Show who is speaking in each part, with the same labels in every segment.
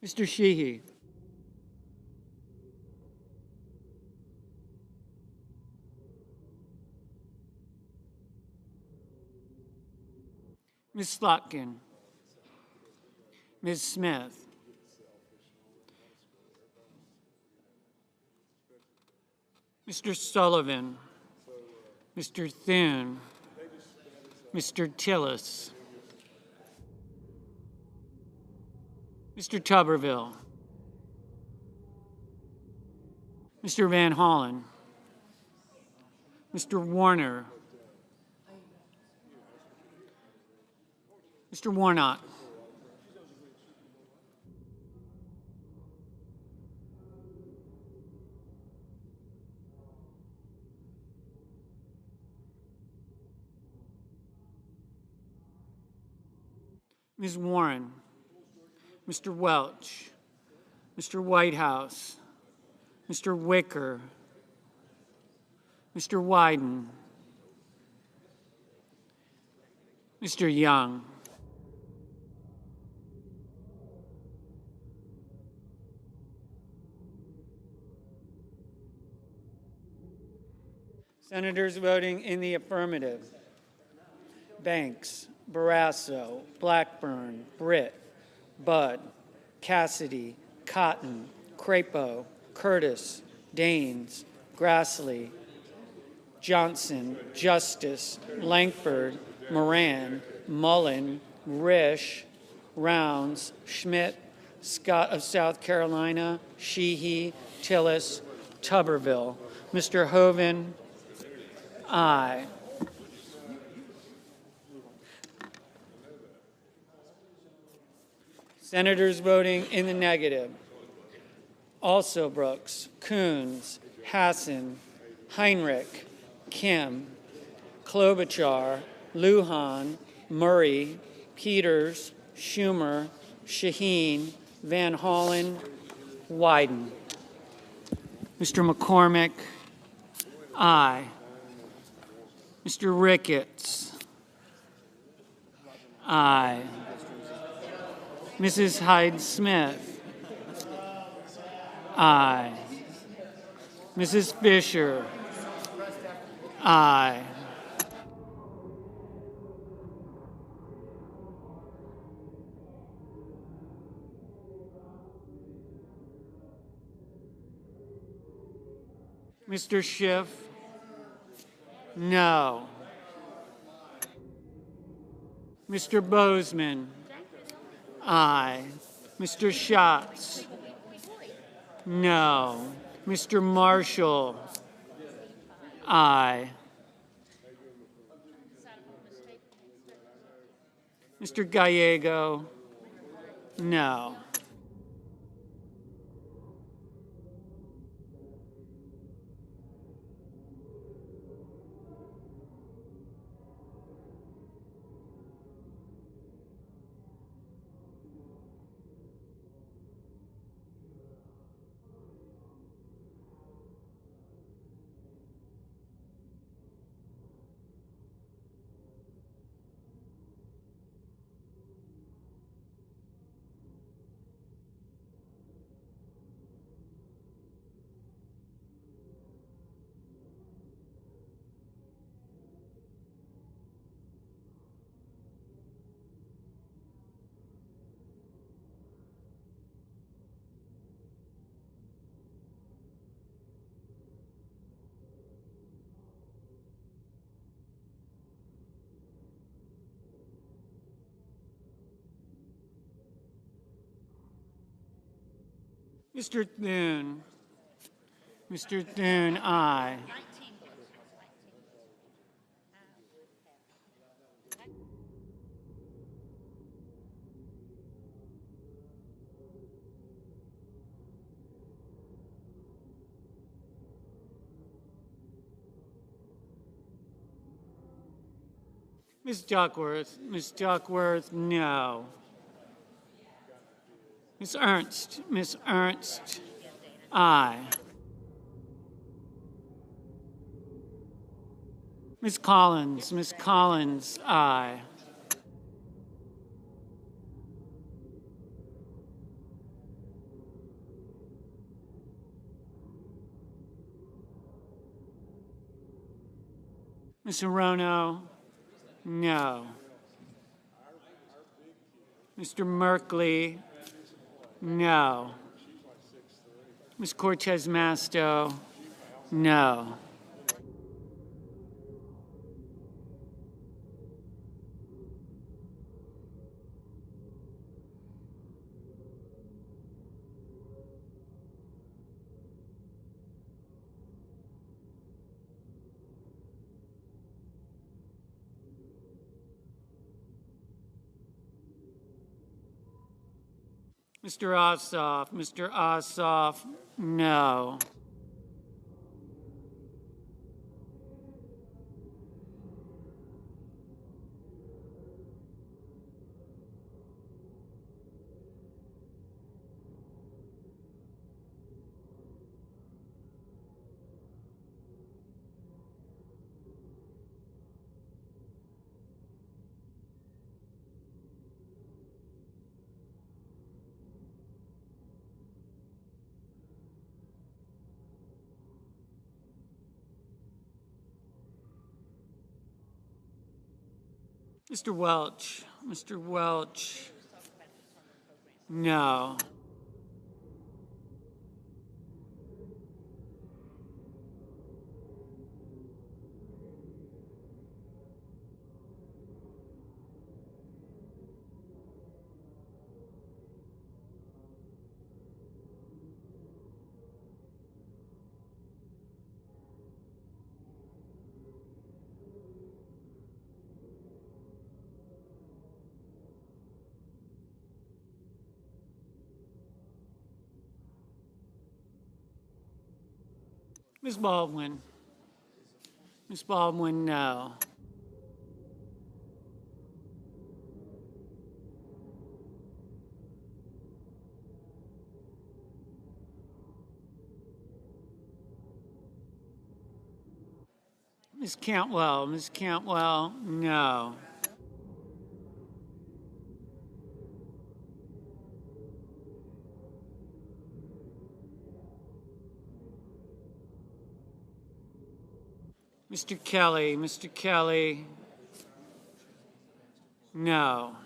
Speaker 1: Mr. Sheehy. Ms. Slotkin. Ms. Smith. Mr. Sullivan. Mr. Thune. Mr. Tillis. Mr. Tuberville. Mr. Van Hollen. Mr. Warner. Mr. Warnock. Ms. Warren. Mr. Welch. Mr. Whitehouse. Mr. Wicker. Mr. Wyden. Mr. Young. Senators voting in the affirmative: Banks, Barrasso, Blackburn, Britt, Budd, Cassidy, Cotton, Crapo, Curtis, Daines, Grassley, Johnson, Justice, Langford, Moran, Mullen, Risch, Rounds, Schmidt, Scott of South Carolina, Sheehy, Tillis, Tuberville. Mr. Hoeven, aye. Senators voting in the negative: Also Brooks, Coons, Hassan, Heinrich, Kim, Klobuchar, Lujan, Murray, Peters, Schumer, Shaheen, Van Hollen, Wyden. Mr. McCormick, aye. Mr. Ricketts, aye. Mrs. Hyde-Smith, aye. Mrs. Fisher, aye. Mr. Schiff, no. Mr. Bozeman, aye. Mr. Schatz, no. Mr. Marshall, aye. Mr. Gallego, no. Mr. Thune, Mr. Thune, aye. Ms. Duckworth, no. Ms. Ernst, aye. Ms. Collins, aye. Ms. Hirono, no. Mr. Merkley, no. Ms. Cortez Masto, no. Mr. Ossoff, no. Mr. Welch, no. Ms. Baldwin, no. Ms. Cantwell, no. Mr. Kelly, no.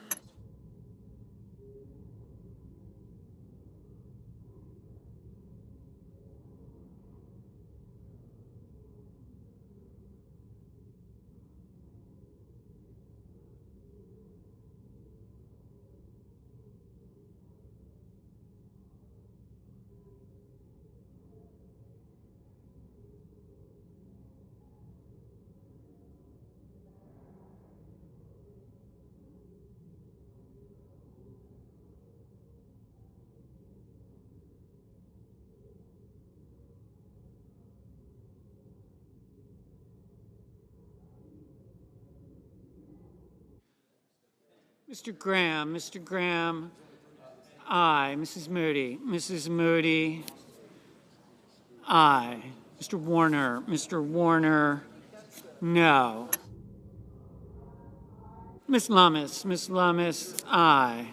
Speaker 1: Mr. Graham, aye. Mrs. Moody, aye. Mr. Warner, no. Ms. Lummis, aye.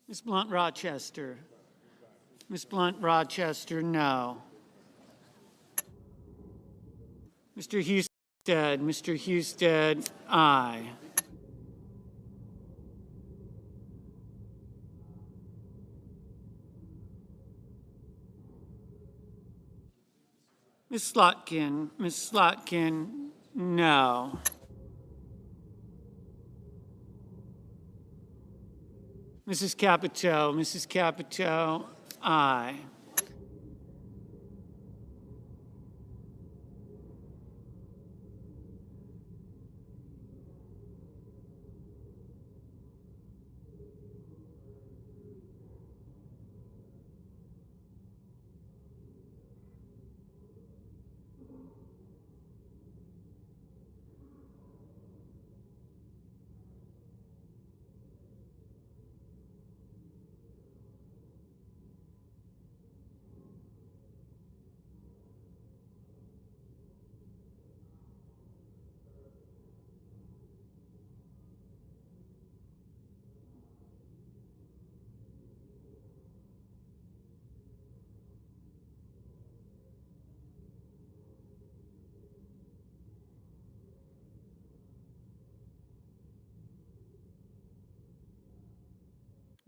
Speaker 1: Ms. Blunt Rochester, no. Mr. Husted, aye. Ms. Slotkin, no. Mrs. Capito, aye.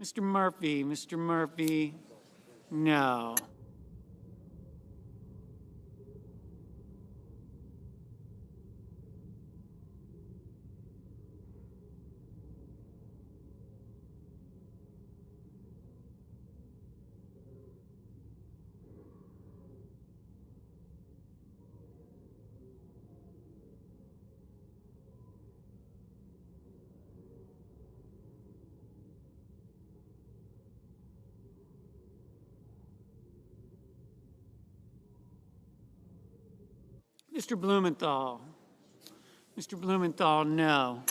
Speaker 1: Mr. Murphy, no. Mr. Blumenthal, no.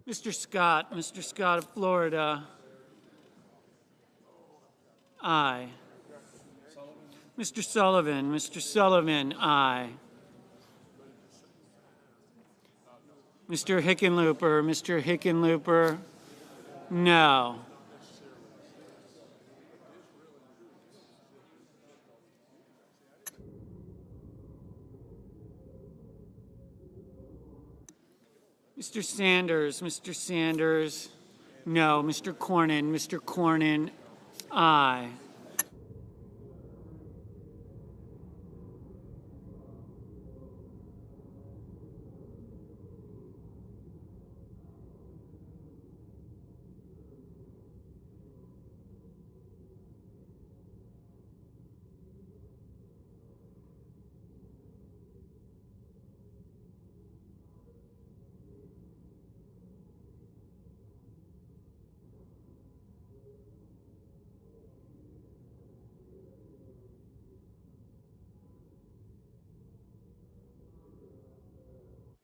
Speaker 1: Mr. Scott of Florida, aye. Mr. Sullivan, aye. Mr. Hickenlooper, no. Mr. Sanders, no. Mr. Cornyn, aye.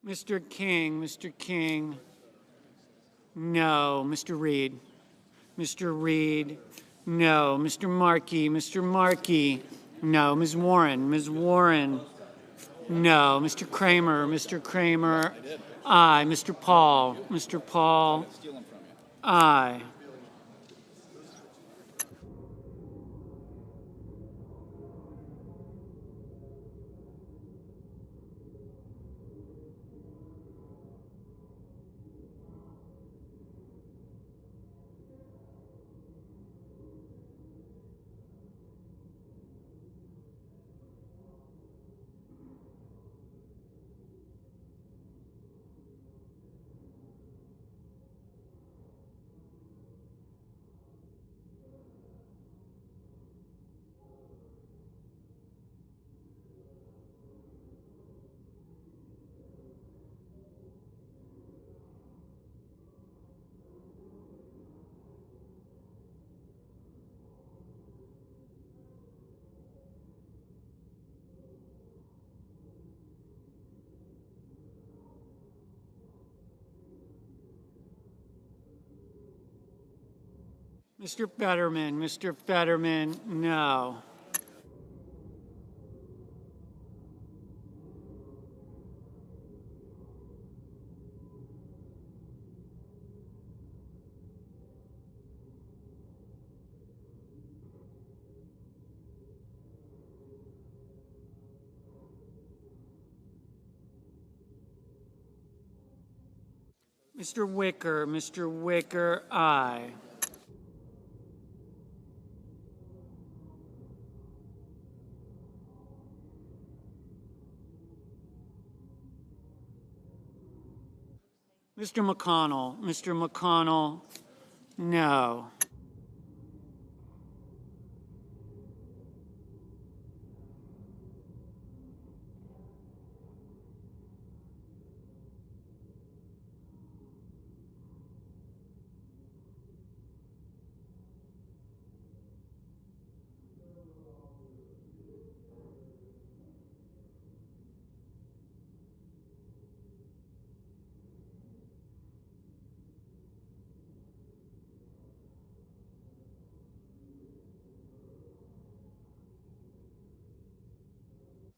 Speaker 1: Mr. King, no. Mr. Reed, no. Mr. Markey, no. Ms. Warren, no. Mr. Kramer, aye. Mr. Paul, aye. Mr. Fetterman, no. Mr. Wicker, aye. Mr. McConnell, no.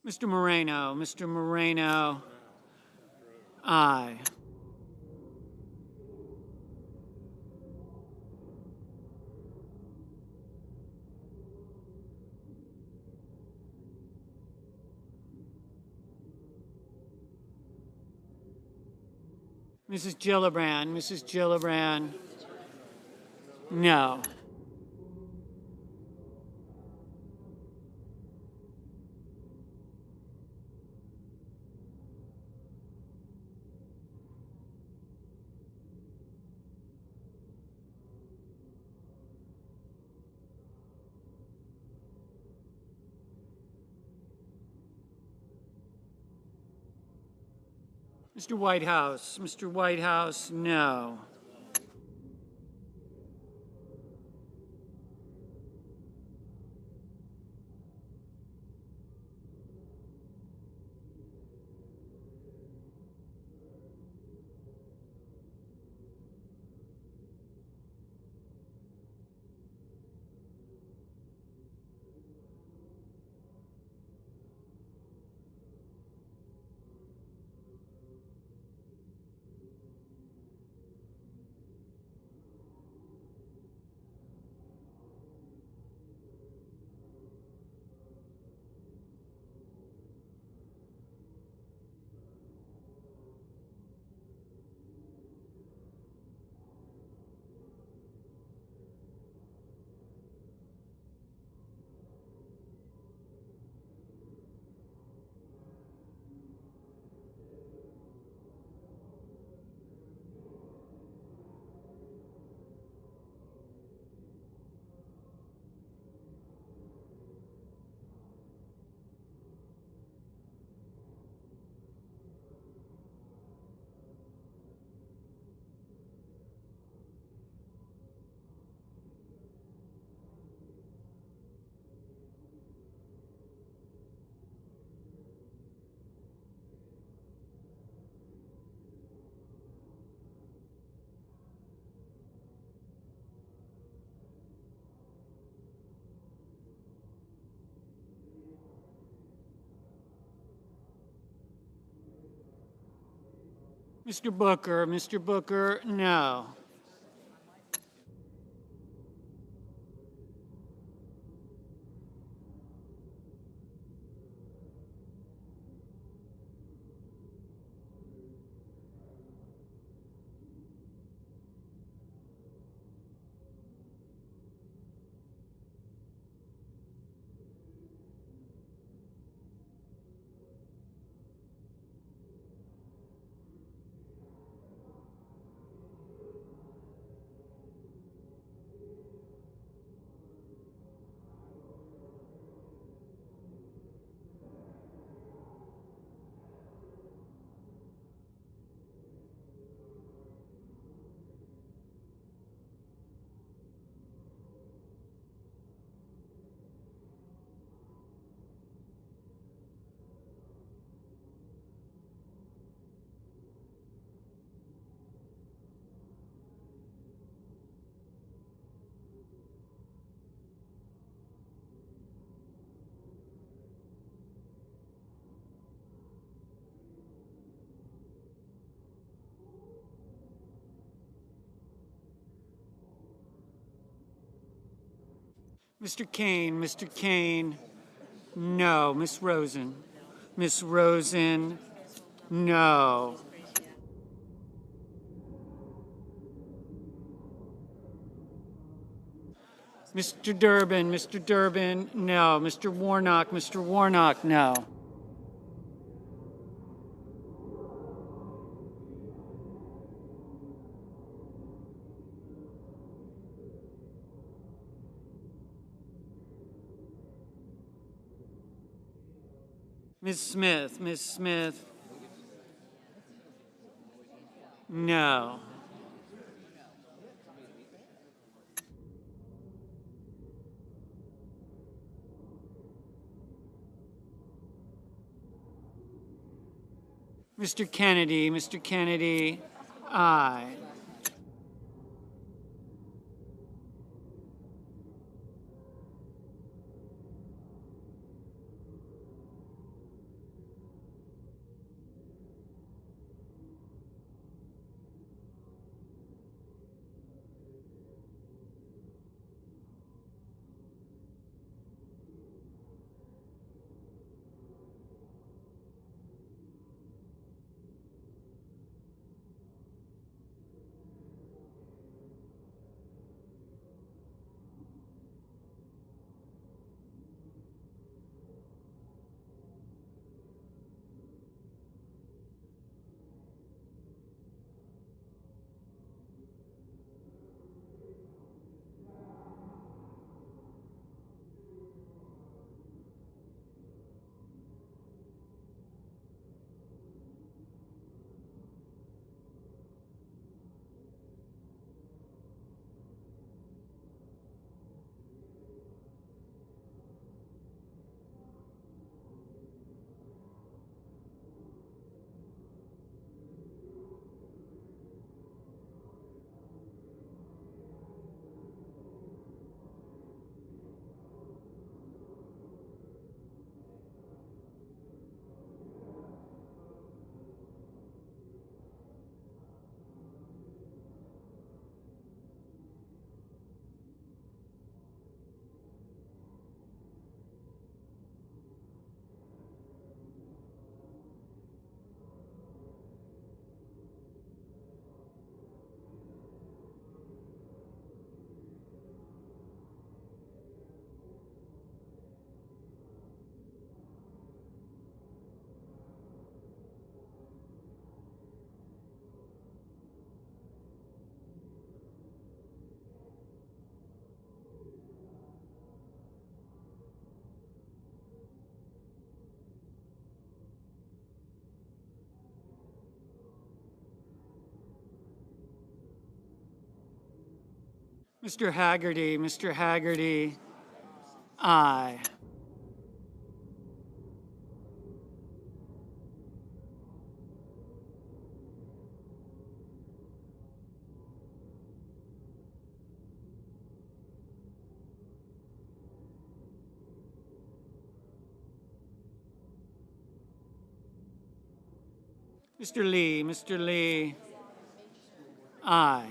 Speaker 1: Mr. Moreno, Aye. Mrs. Gillibrand, Mrs. Gillibrand, no. Mr. Whitehouse, Mr. Whitehouse, no. Mr. Booker, no. Mr. Kane, no. Miss Rosen, no. Mr. Durbin, no. Mr. Warnock, no. Ms. Smith, no. Mr. Kennedy, aye. Mr. Haggerty, aye. Mr. Lee, aye.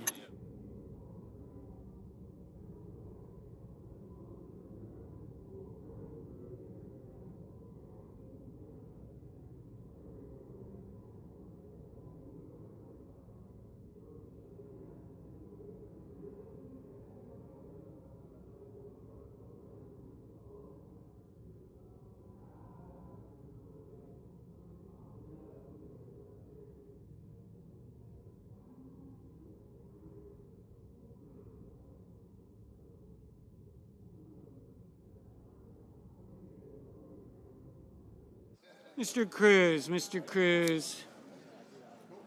Speaker 1: Mr. Cruz,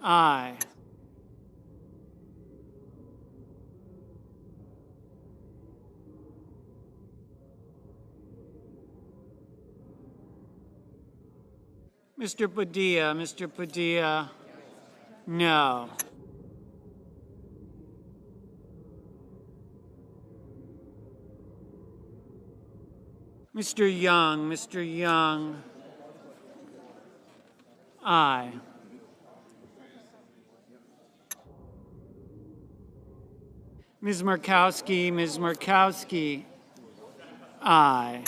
Speaker 1: aye. Mr. Padilla, no. Mr. Young, aye. Ms. Markowski, aye.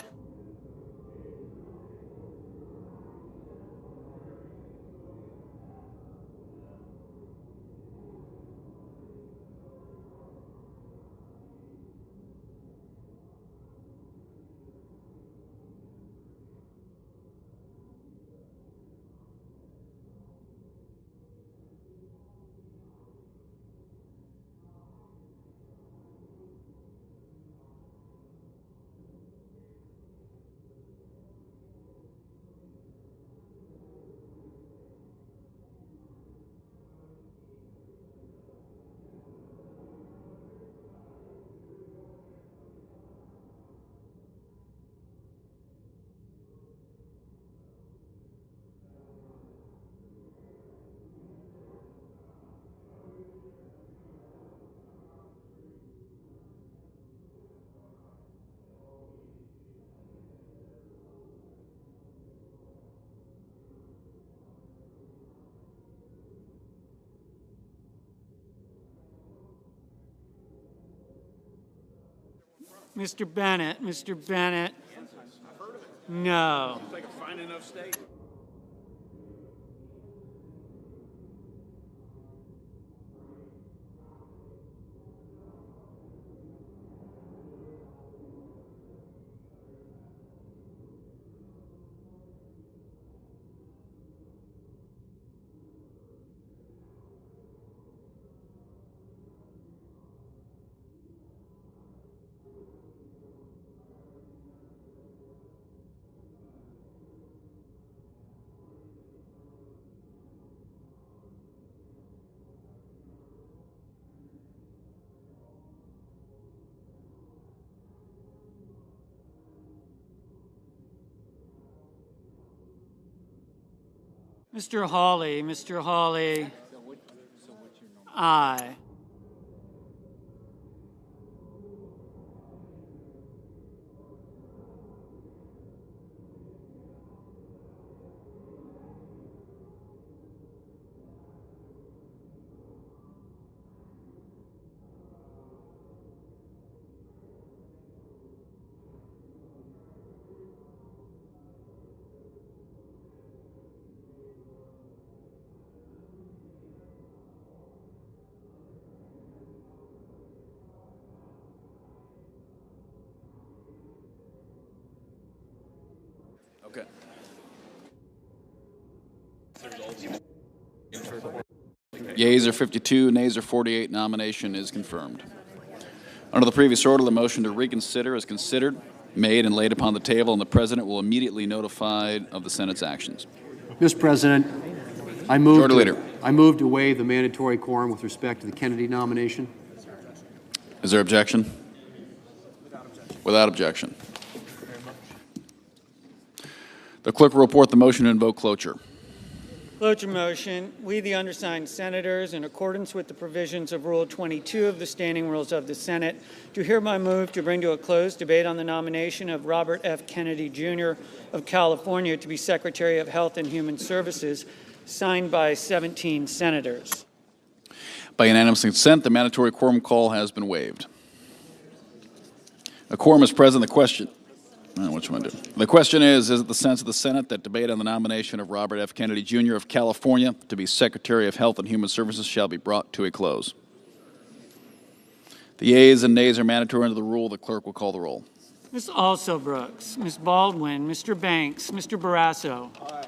Speaker 1: Mr. Bennett, no.
Speaker 2: Like a fine enough state.
Speaker 1: Mr. Hawley, aye.
Speaker 2: Okay.
Speaker 3: Yeas are 52, nays are 48. Nomination is confirmed. Under the previous order, the motion to reconsider is considered, made, and laid upon the table, and the President will immediately notify of the Senate's actions.
Speaker 4: Mr. President, I
Speaker 3: Majority Leader.
Speaker 4: move to waive the mandatory quorum with respect to the Kennedy nomination.
Speaker 3: Is there objection? Without objection. The clerk will report the motion to invoke cloture.
Speaker 1: Cloture motion. We, the undersigned senators, in accordance with the provisions of Rule 22 of the Standing Rules of the Senate, do hereby move to bring to a close debate on the nomination of Robert F. Kennedy, Jr. of California to be Secretary of Health and Human Services, signed by 17 senators.
Speaker 3: By unanimous consent, the mandatory quorum call has been waived. A quorum is present. The question, what you want to do? The question is it the sense of the Senate that debate on the nomination of Robert F. Kennedy, Jr. of California to be Secretary of Health and Human Services shall be brought to a close? The yeas and nays are mandatory under the rule. The clerk will call the roll.
Speaker 1: Ms. Alsobrooks, Ms. Baldwin, Mr. Banks, Mr. Barrasso. Aye.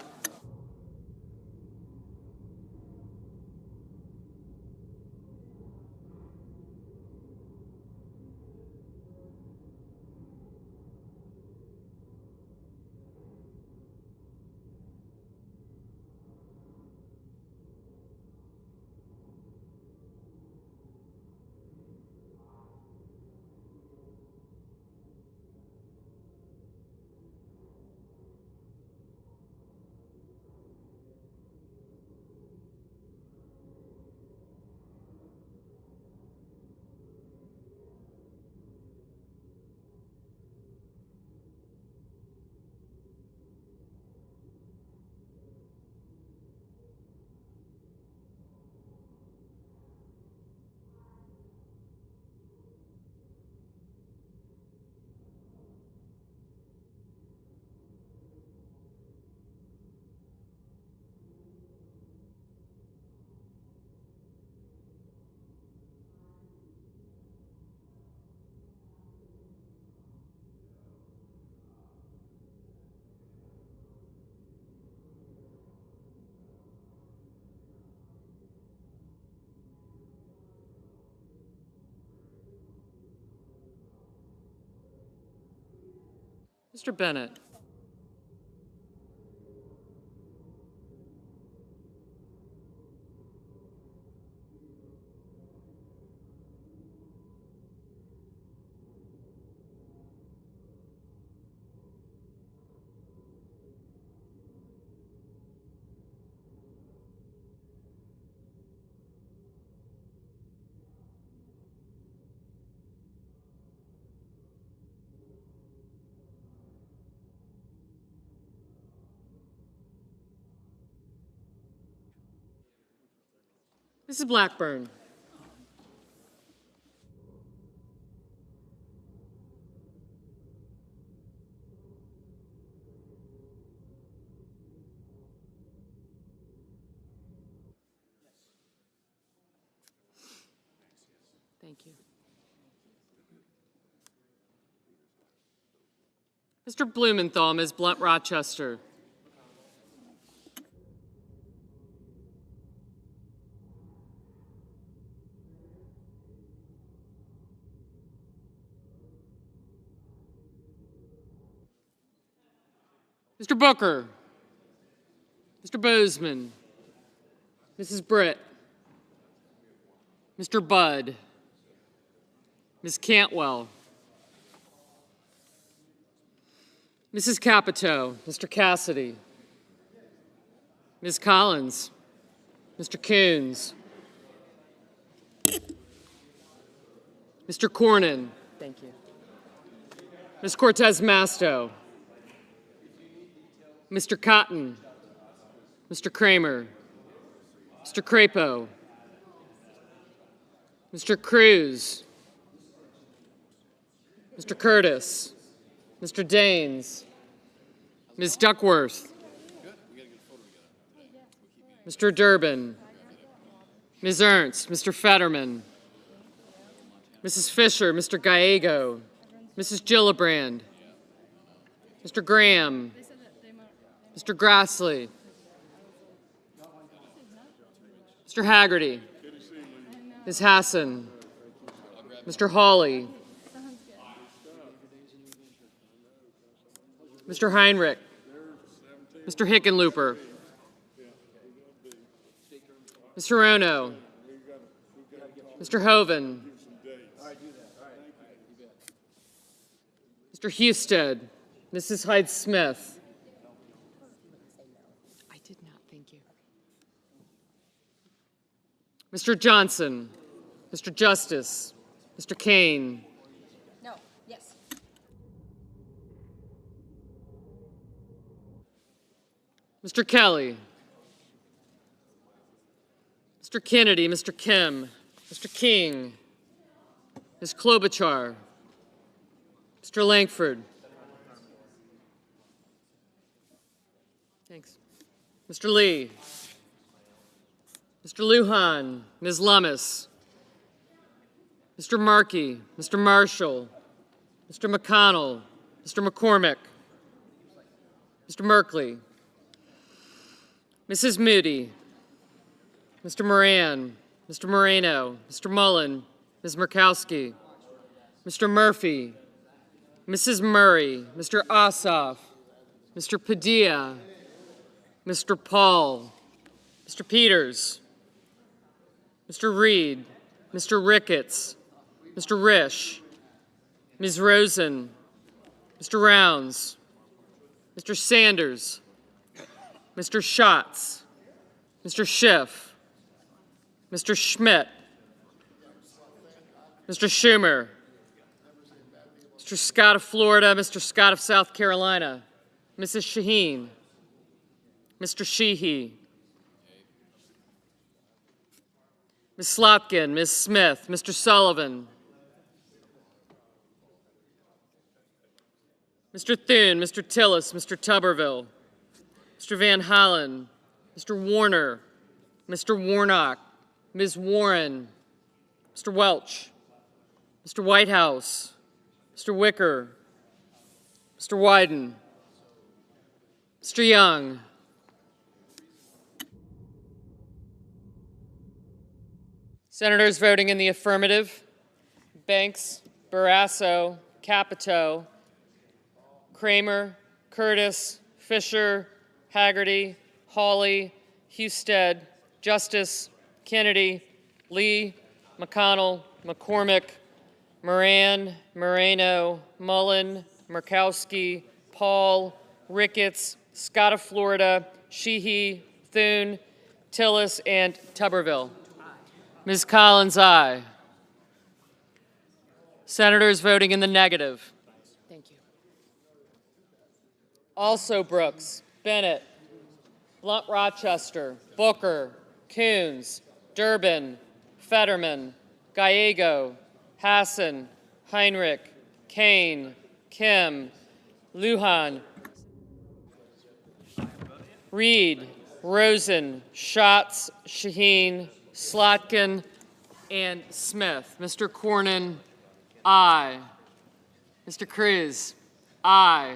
Speaker 2: Mr. Bennett. Mrs. Blackburn. Thank you. Mr. Blumenthal, Ms. Blunt Rochester. Mr. Booker, Mr. Bozeman, Mrs. Britt, Mr. Budd, Ms. Cantwell, Mrs. Capito, Mr. Cassidy, Ms. Collins, Mr. Coons, Mr. Cornyn, thank you, Ms. Cortez Masto, Mr. Cotton, Mr. Kramer, Mr. Crapo, Mr. Cruz, Mr. Curtis, Mr. Daines, Ms. Duckworth, Mr. Durbin, Ms. Ernst, Mr. Fetterman, Mrs. Fisher, Mr. Gallego, Mrs. Gillibrand, Mr. Graham, Mr. Grassley, Mr. Haggerty, Ms. Hassan, Mr. Hawley, Mr. Heinrich, Mr. Hickenlooper, Mr. Ono, Mr. Hoven, Mr. Husted, Mrs. Hyde-Smith. I did not, thank you. Mr. Johnson, Mr. Justice, Mr. Kane.
Speaker 5: No, yes.
Speaker 2: Mr. Kelly, Mr. Kennedy, Mr. Kim, Mr. King, Ms. Klobuchar, Mr. Langford. Thanks. Mr. Lee, Mr. Lujan, Ms. Lummis, Mr. Markey, Mr. Marshall, Mr. McConnell, Mr. McCormick, Mr. Merkley, Mrs. Moody, Mr. Moran, Mr. Moreno, Mr. Mullen, Ms. Murkowski, Mr. Murphy, Mrs. Murray, Mr. Ossoff, Mr. Padilla, Mr. Paul, Mr. Peters, Mr. Reed, Mr. Ricketts, Mr. Risch, Ms. Rosen, Mr. Rounds, Mr. Sanders, Mr. Schatz, Mr. Schiff, Mr. Schmidt, Mr. Schumer, Mr. Scott of Florida, Mr. Scott of South Carolina, Mrs. Shaheen, Mr. Sheehy, Ms. Slotkin, Ms. Smith, Mr. Sullivan, Mr. Thune, Mr. Tillis, Mr. Tuberville, Mr. Van Hollen, Mr. Warner, Mr. Warnock, Ms. Warren, Mr. Welch, Mr. Whitehouse, Mr. Wicker, Mr. Wyden, Mr. Young, Senators voting in the affirmative: Banks, Barrasso, Capito, Kramer, Curtis, Fisher, Haggerty, Hawley, Husted, Justice, Kennedy, Lee, McConnell, McCormick, Moran, Moreno, Mullen, Murkowski, Paul, Ricketts, Scott of Florida, Sheehy, Thune, Tillis, and Tuberville. Ms. Collins, aye. Senators voting in the negative: thank you. Also Brooks, Bennett, Blunt Rochester, Booker, Coons, Durbin, Fetterman, Gallego, Hassan, Heinrich, Kane, Kim, Lujan, Reed, Rosen, Schatz, Shaheen, Slotkin, and Smith. Mr. Cornyn, aye. Mr. Cruz, aye.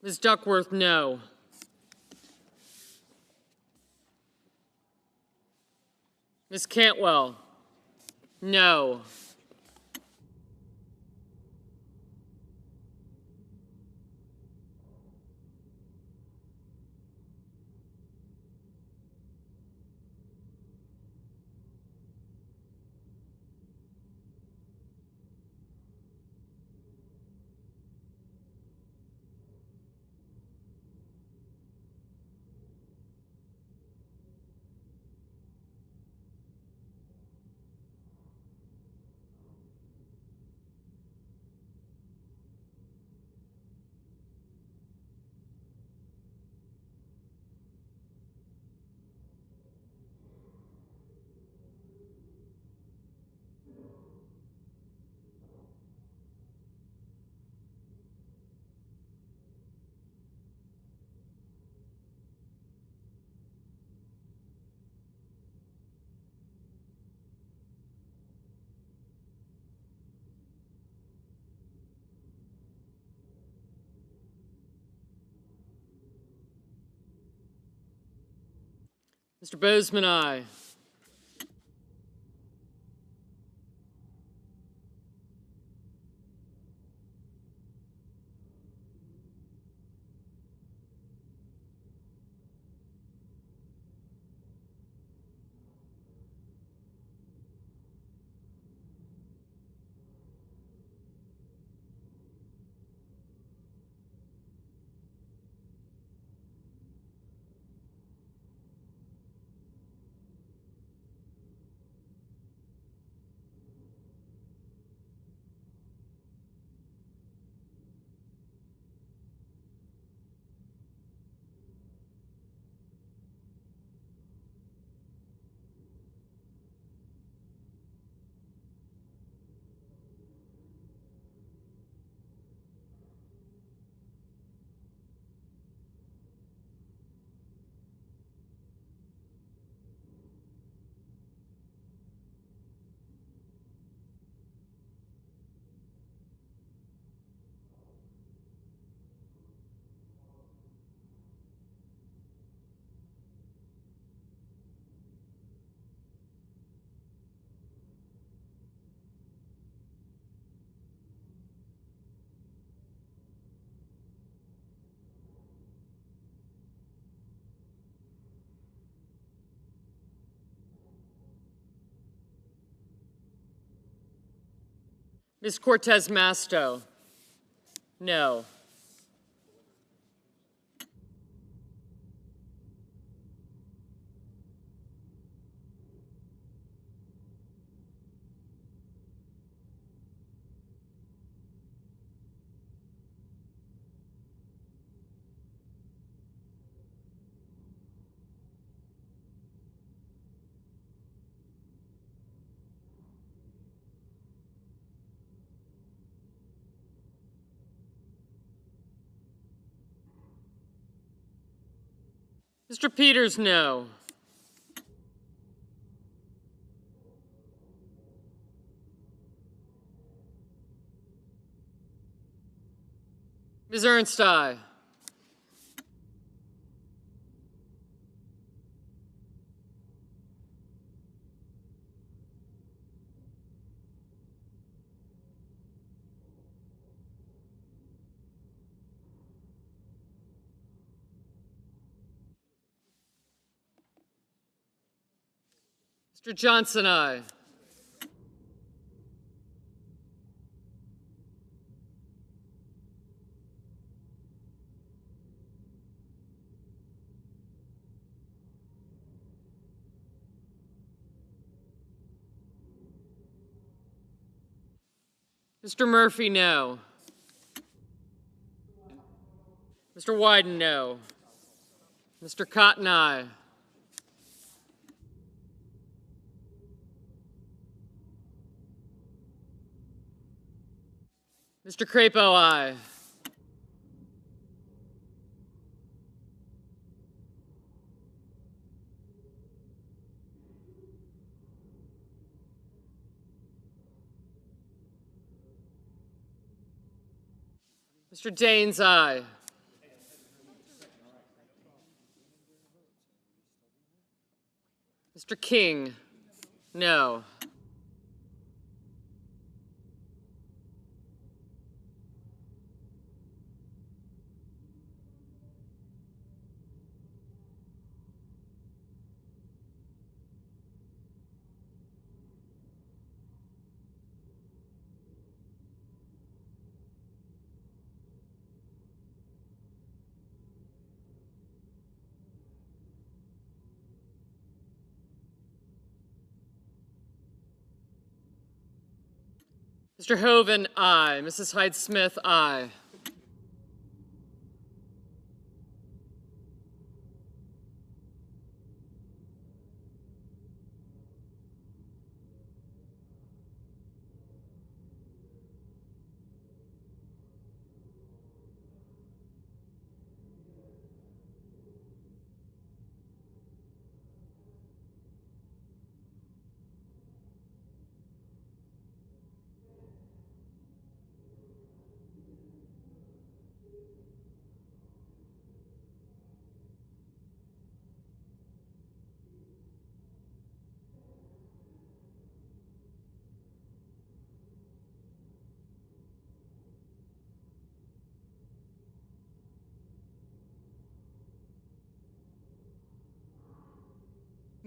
Speaker 2: Ms. Duckworth, no. Ms. Cantwell, no. Mr. Bozeman, aye. Ms. Cortez Masto, no. Mr. Peters, no. Ms. Ernst, aye. Mr. Johnson, aye. Mr. Murphy, no. Mr. Wyden, no. Mr. Cotton, aye. Mr. Crapo, aye. Mr. Daines, aye. Mr. King, no. Mr. Hoven, aye. Mrs. Hyde-Smith, aye.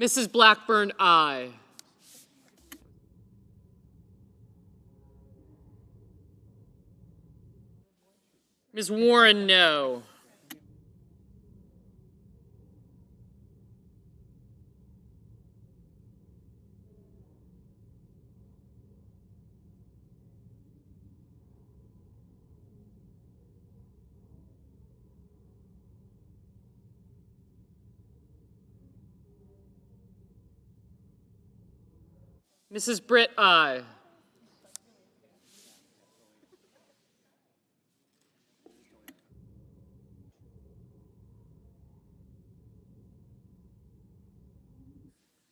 Speaker 2: Mrs. Blackburn, aye. Ms. Warren, no. Mrs. Britt, aye.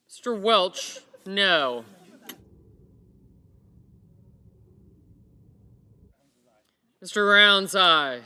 Speaker 2: Mr. Welch, no. Mr. Rounds, aye.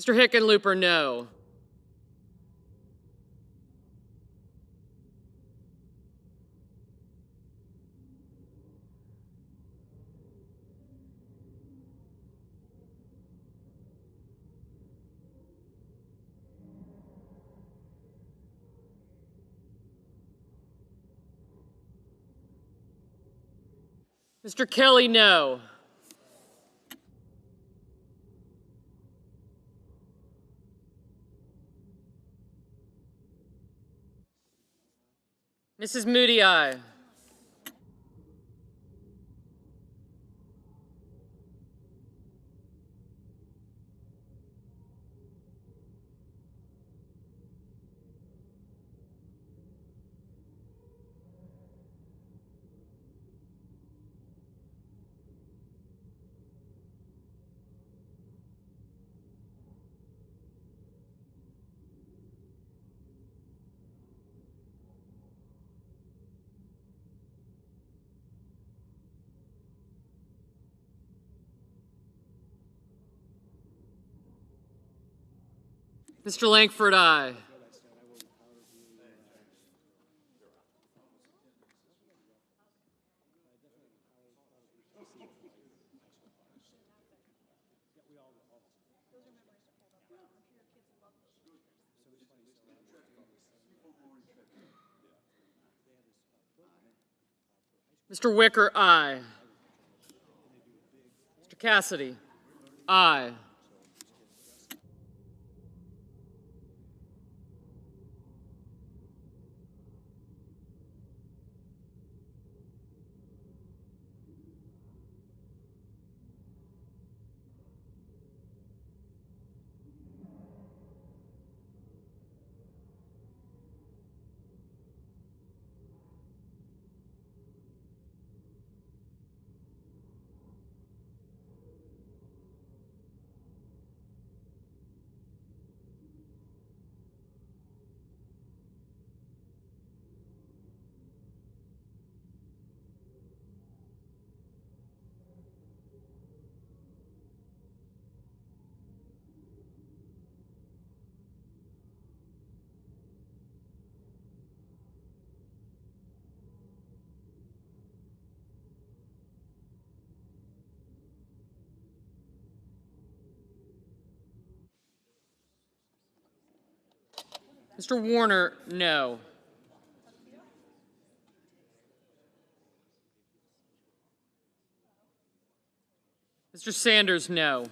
Speaker 2: Mr. Hickenlooper, no. Mr. Kelly, no. Mrs. Moody, aye. Mr. Langford, aye. Mr. Wicker, aye. Mr. Cassidy, aye. Mr. Warner, no. Mr. Sanders, no.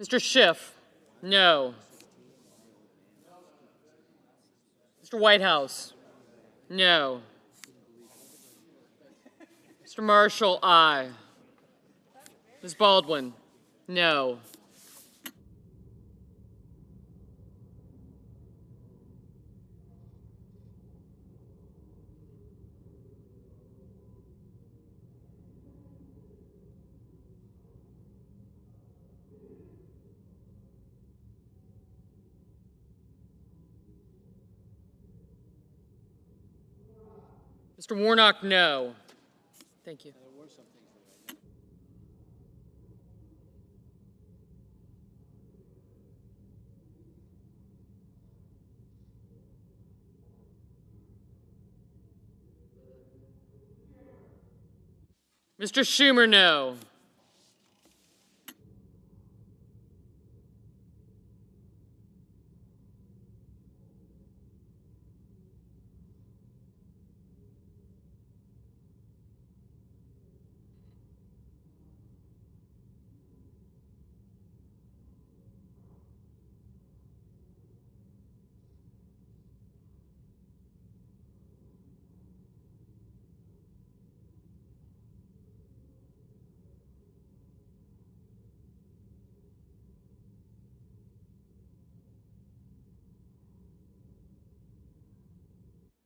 Speaker 2: Mr. Schiff, no. Mr. Whitehouse, no. Mr. Marshall, aye. Ms. Baldwin, no. Mr. Warnock, no. Thank you. Mr. Schumer, no.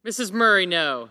Speaker 2: Mrs. Murray, no.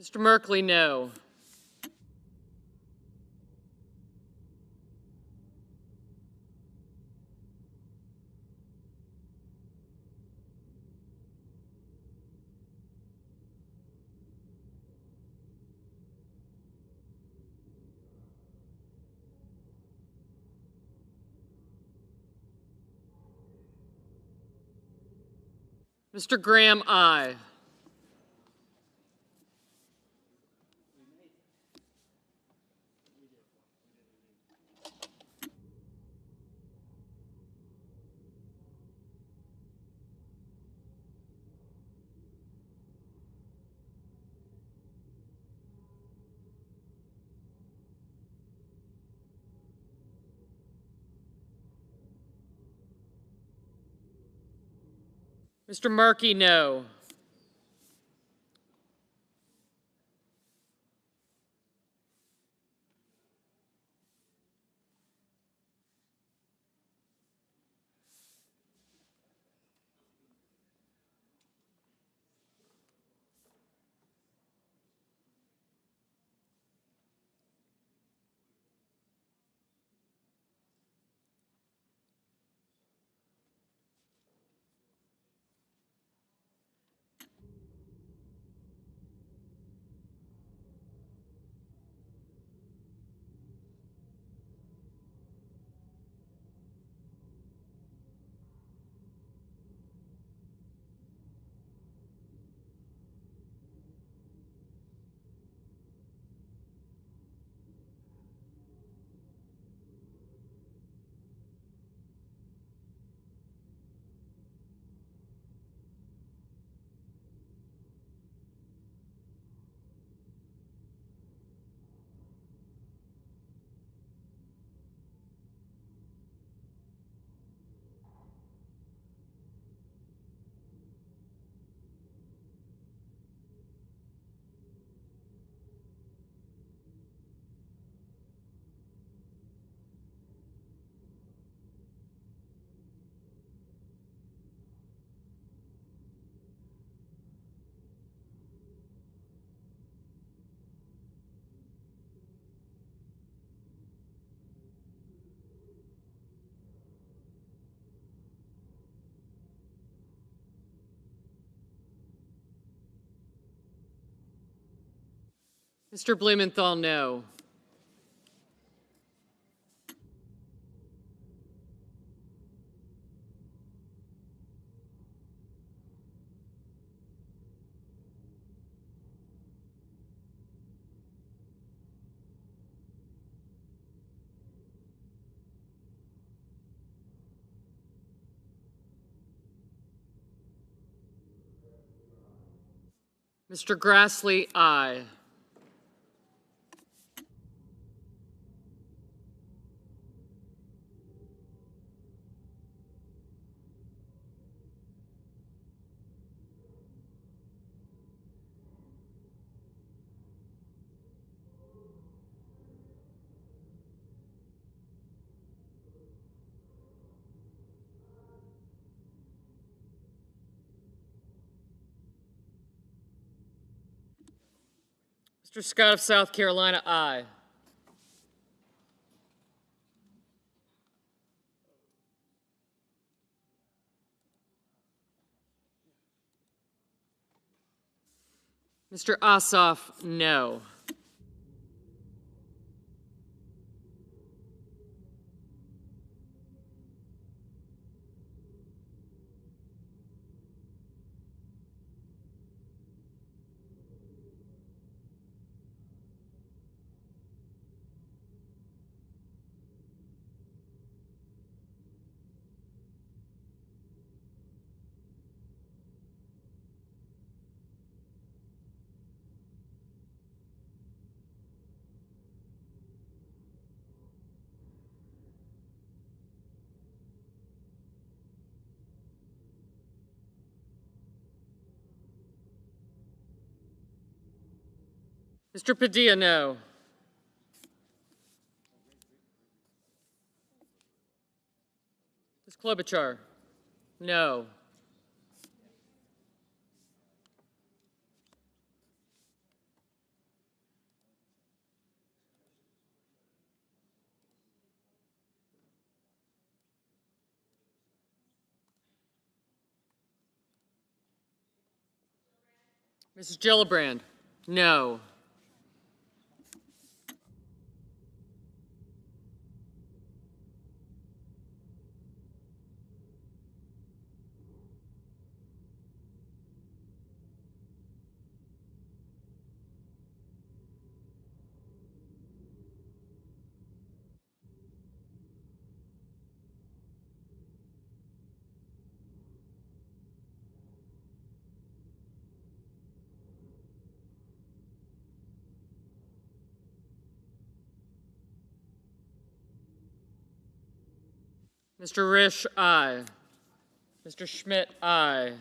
Speaker 2: Mr. Merkley, no. Mr. Graham, aye. Mr. Markey, no. Mr. Blumenthal, no. Mr. Grassley, aye. Mr. Scott of South Carolina, aye. Mr. Ossoff, no. Mr. Padilla, no. Ms. Klobuchar, no. Mrs. Gillibrand, no. Mr. Risch, aye. Mr. Schmidt, aye.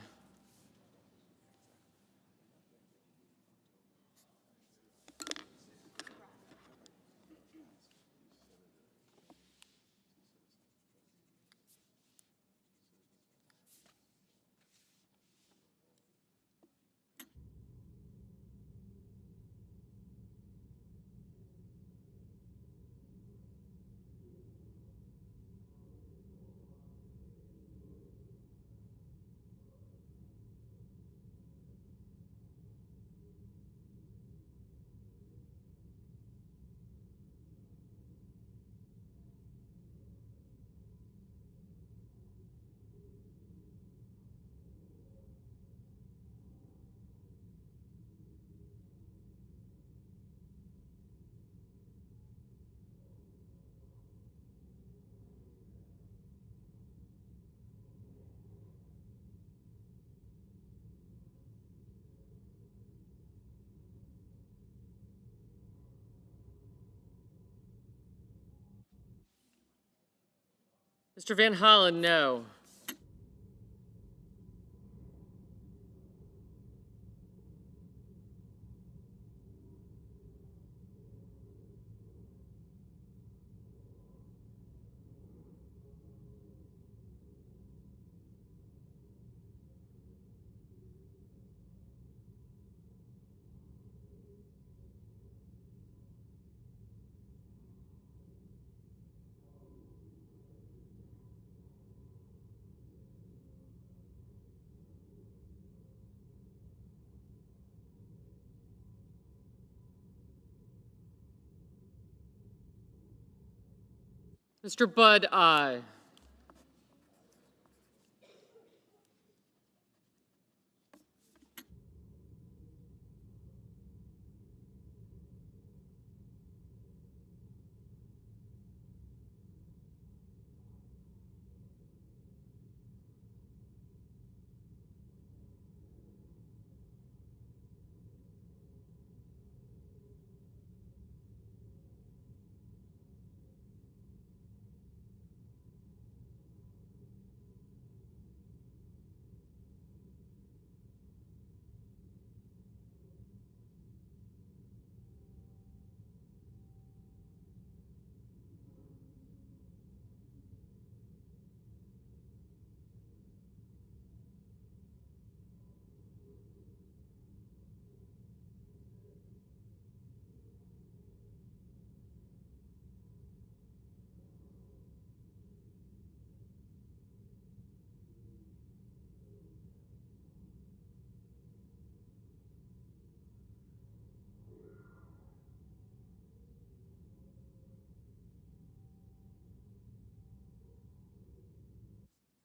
Speaker 2: Mr. Van Hollen, no. Mr. Budd, aye.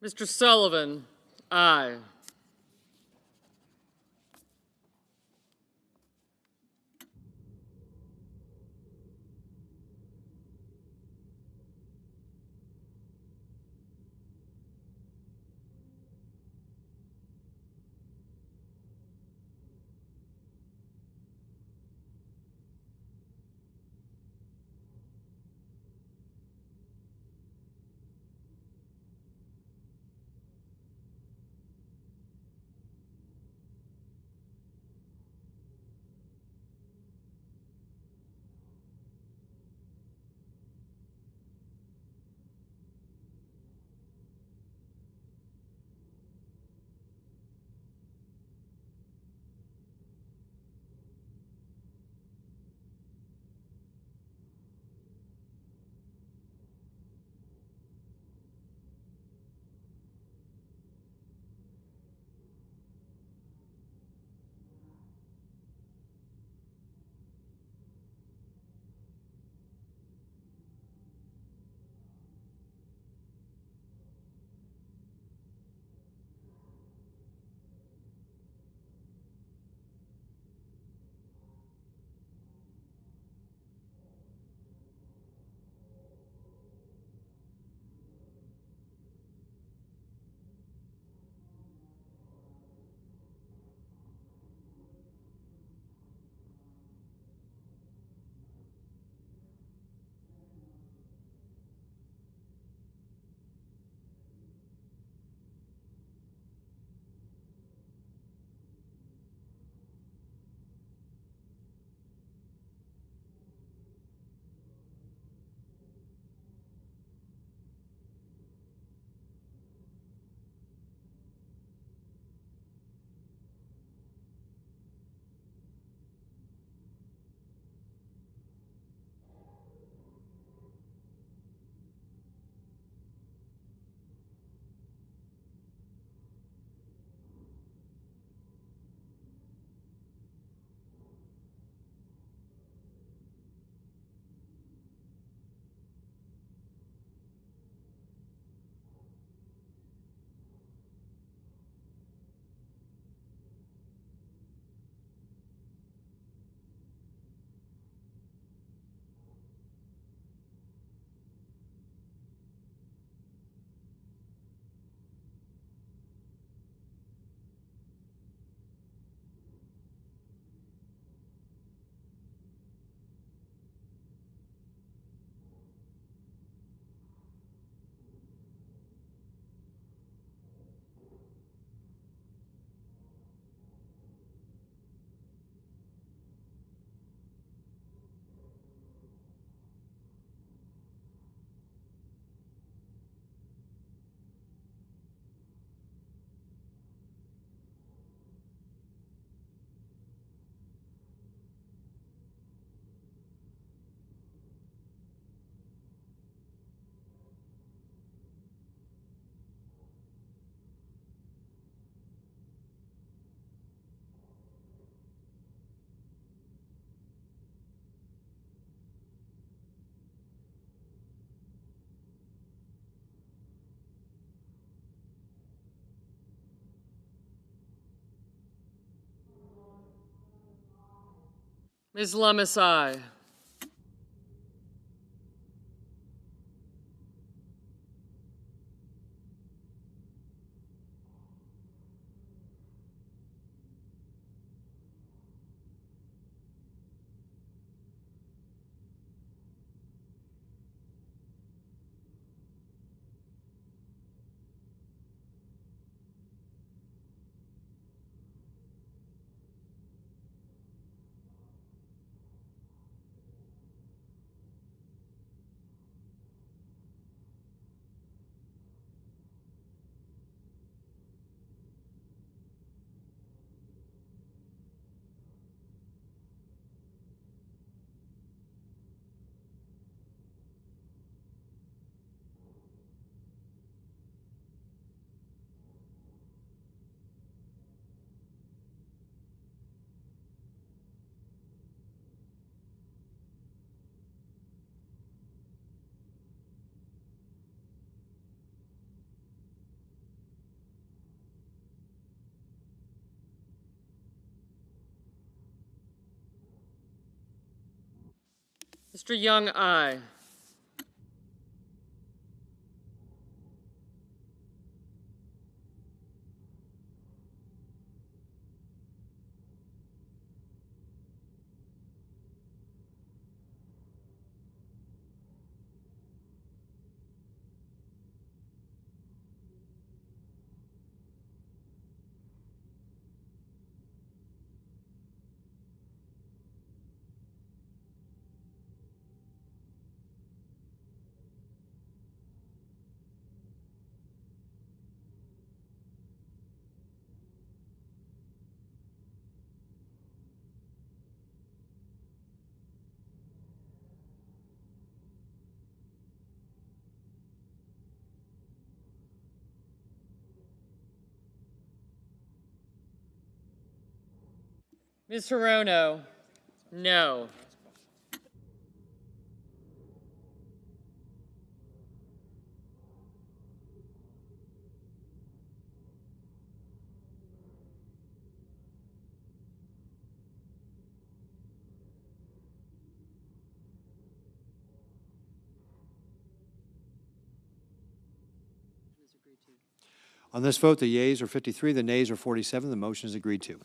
Speaker 2: Mr. Sullivan, aye. Ms. Lummis, aye. Mr. Young, aye. Ms. Hirono, no.
Speaker 4: On this vote, the yeas are 53, the nays are 47. The motion is agreed to.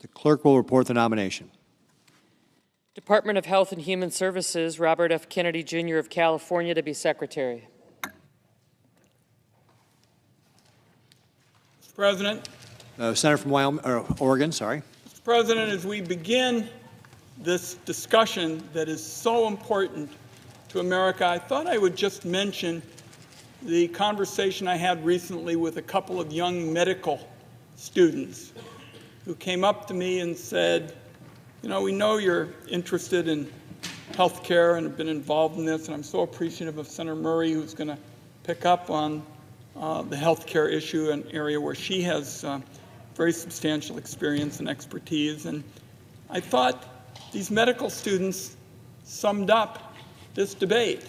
Speaker 4: The clerk will report the nomination.
Speaker 2: Department of Health and Human Services, Robert F. Kennedy, Jr. of California to be Secretary.
Speaker 6: Mr. President.
Speaker 4: Senator from Oregon, sorry.
Speaker 6: Mr. President, as we begin this discussion that is so important to America, I thought I would just mention the conversation I had recently with a couple of young medical students who came up to me and said, you know, we know you're interested in health care and have been involved in this, and I'm so appreciative of Senator Murray, who's going to pick up on the health care issue, an area where she has very substantial experience and expertise. And I thought these medical students summed up this debate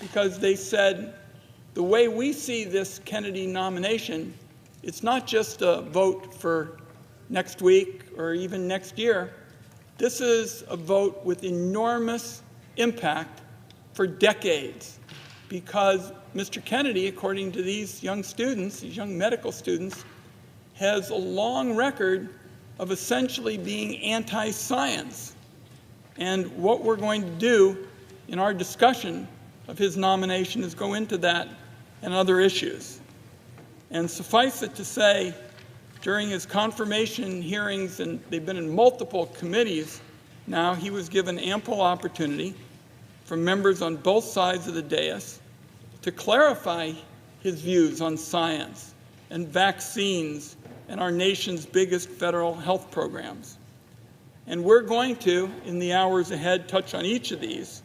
Speaker 6: because they said, the way we see this Kennedy nomination, it's not just a vote for next week or even next year. This is a vote with enormous impact for decades because Mr. Kennedy, according to these young students, these young medical students, has a long record of essentially being anti-science. And what we're going to do in our discussion of his nomination is go into that and other issues. And suffice it to say, during his confirmation hearings, and they've been in multiple committees now, he was given ample opportunity from members on both sides of the dais to clarify his views on science and vaccines and our nation's biggest federal health programs. And we're going to, in the hours ahead, touch on each of these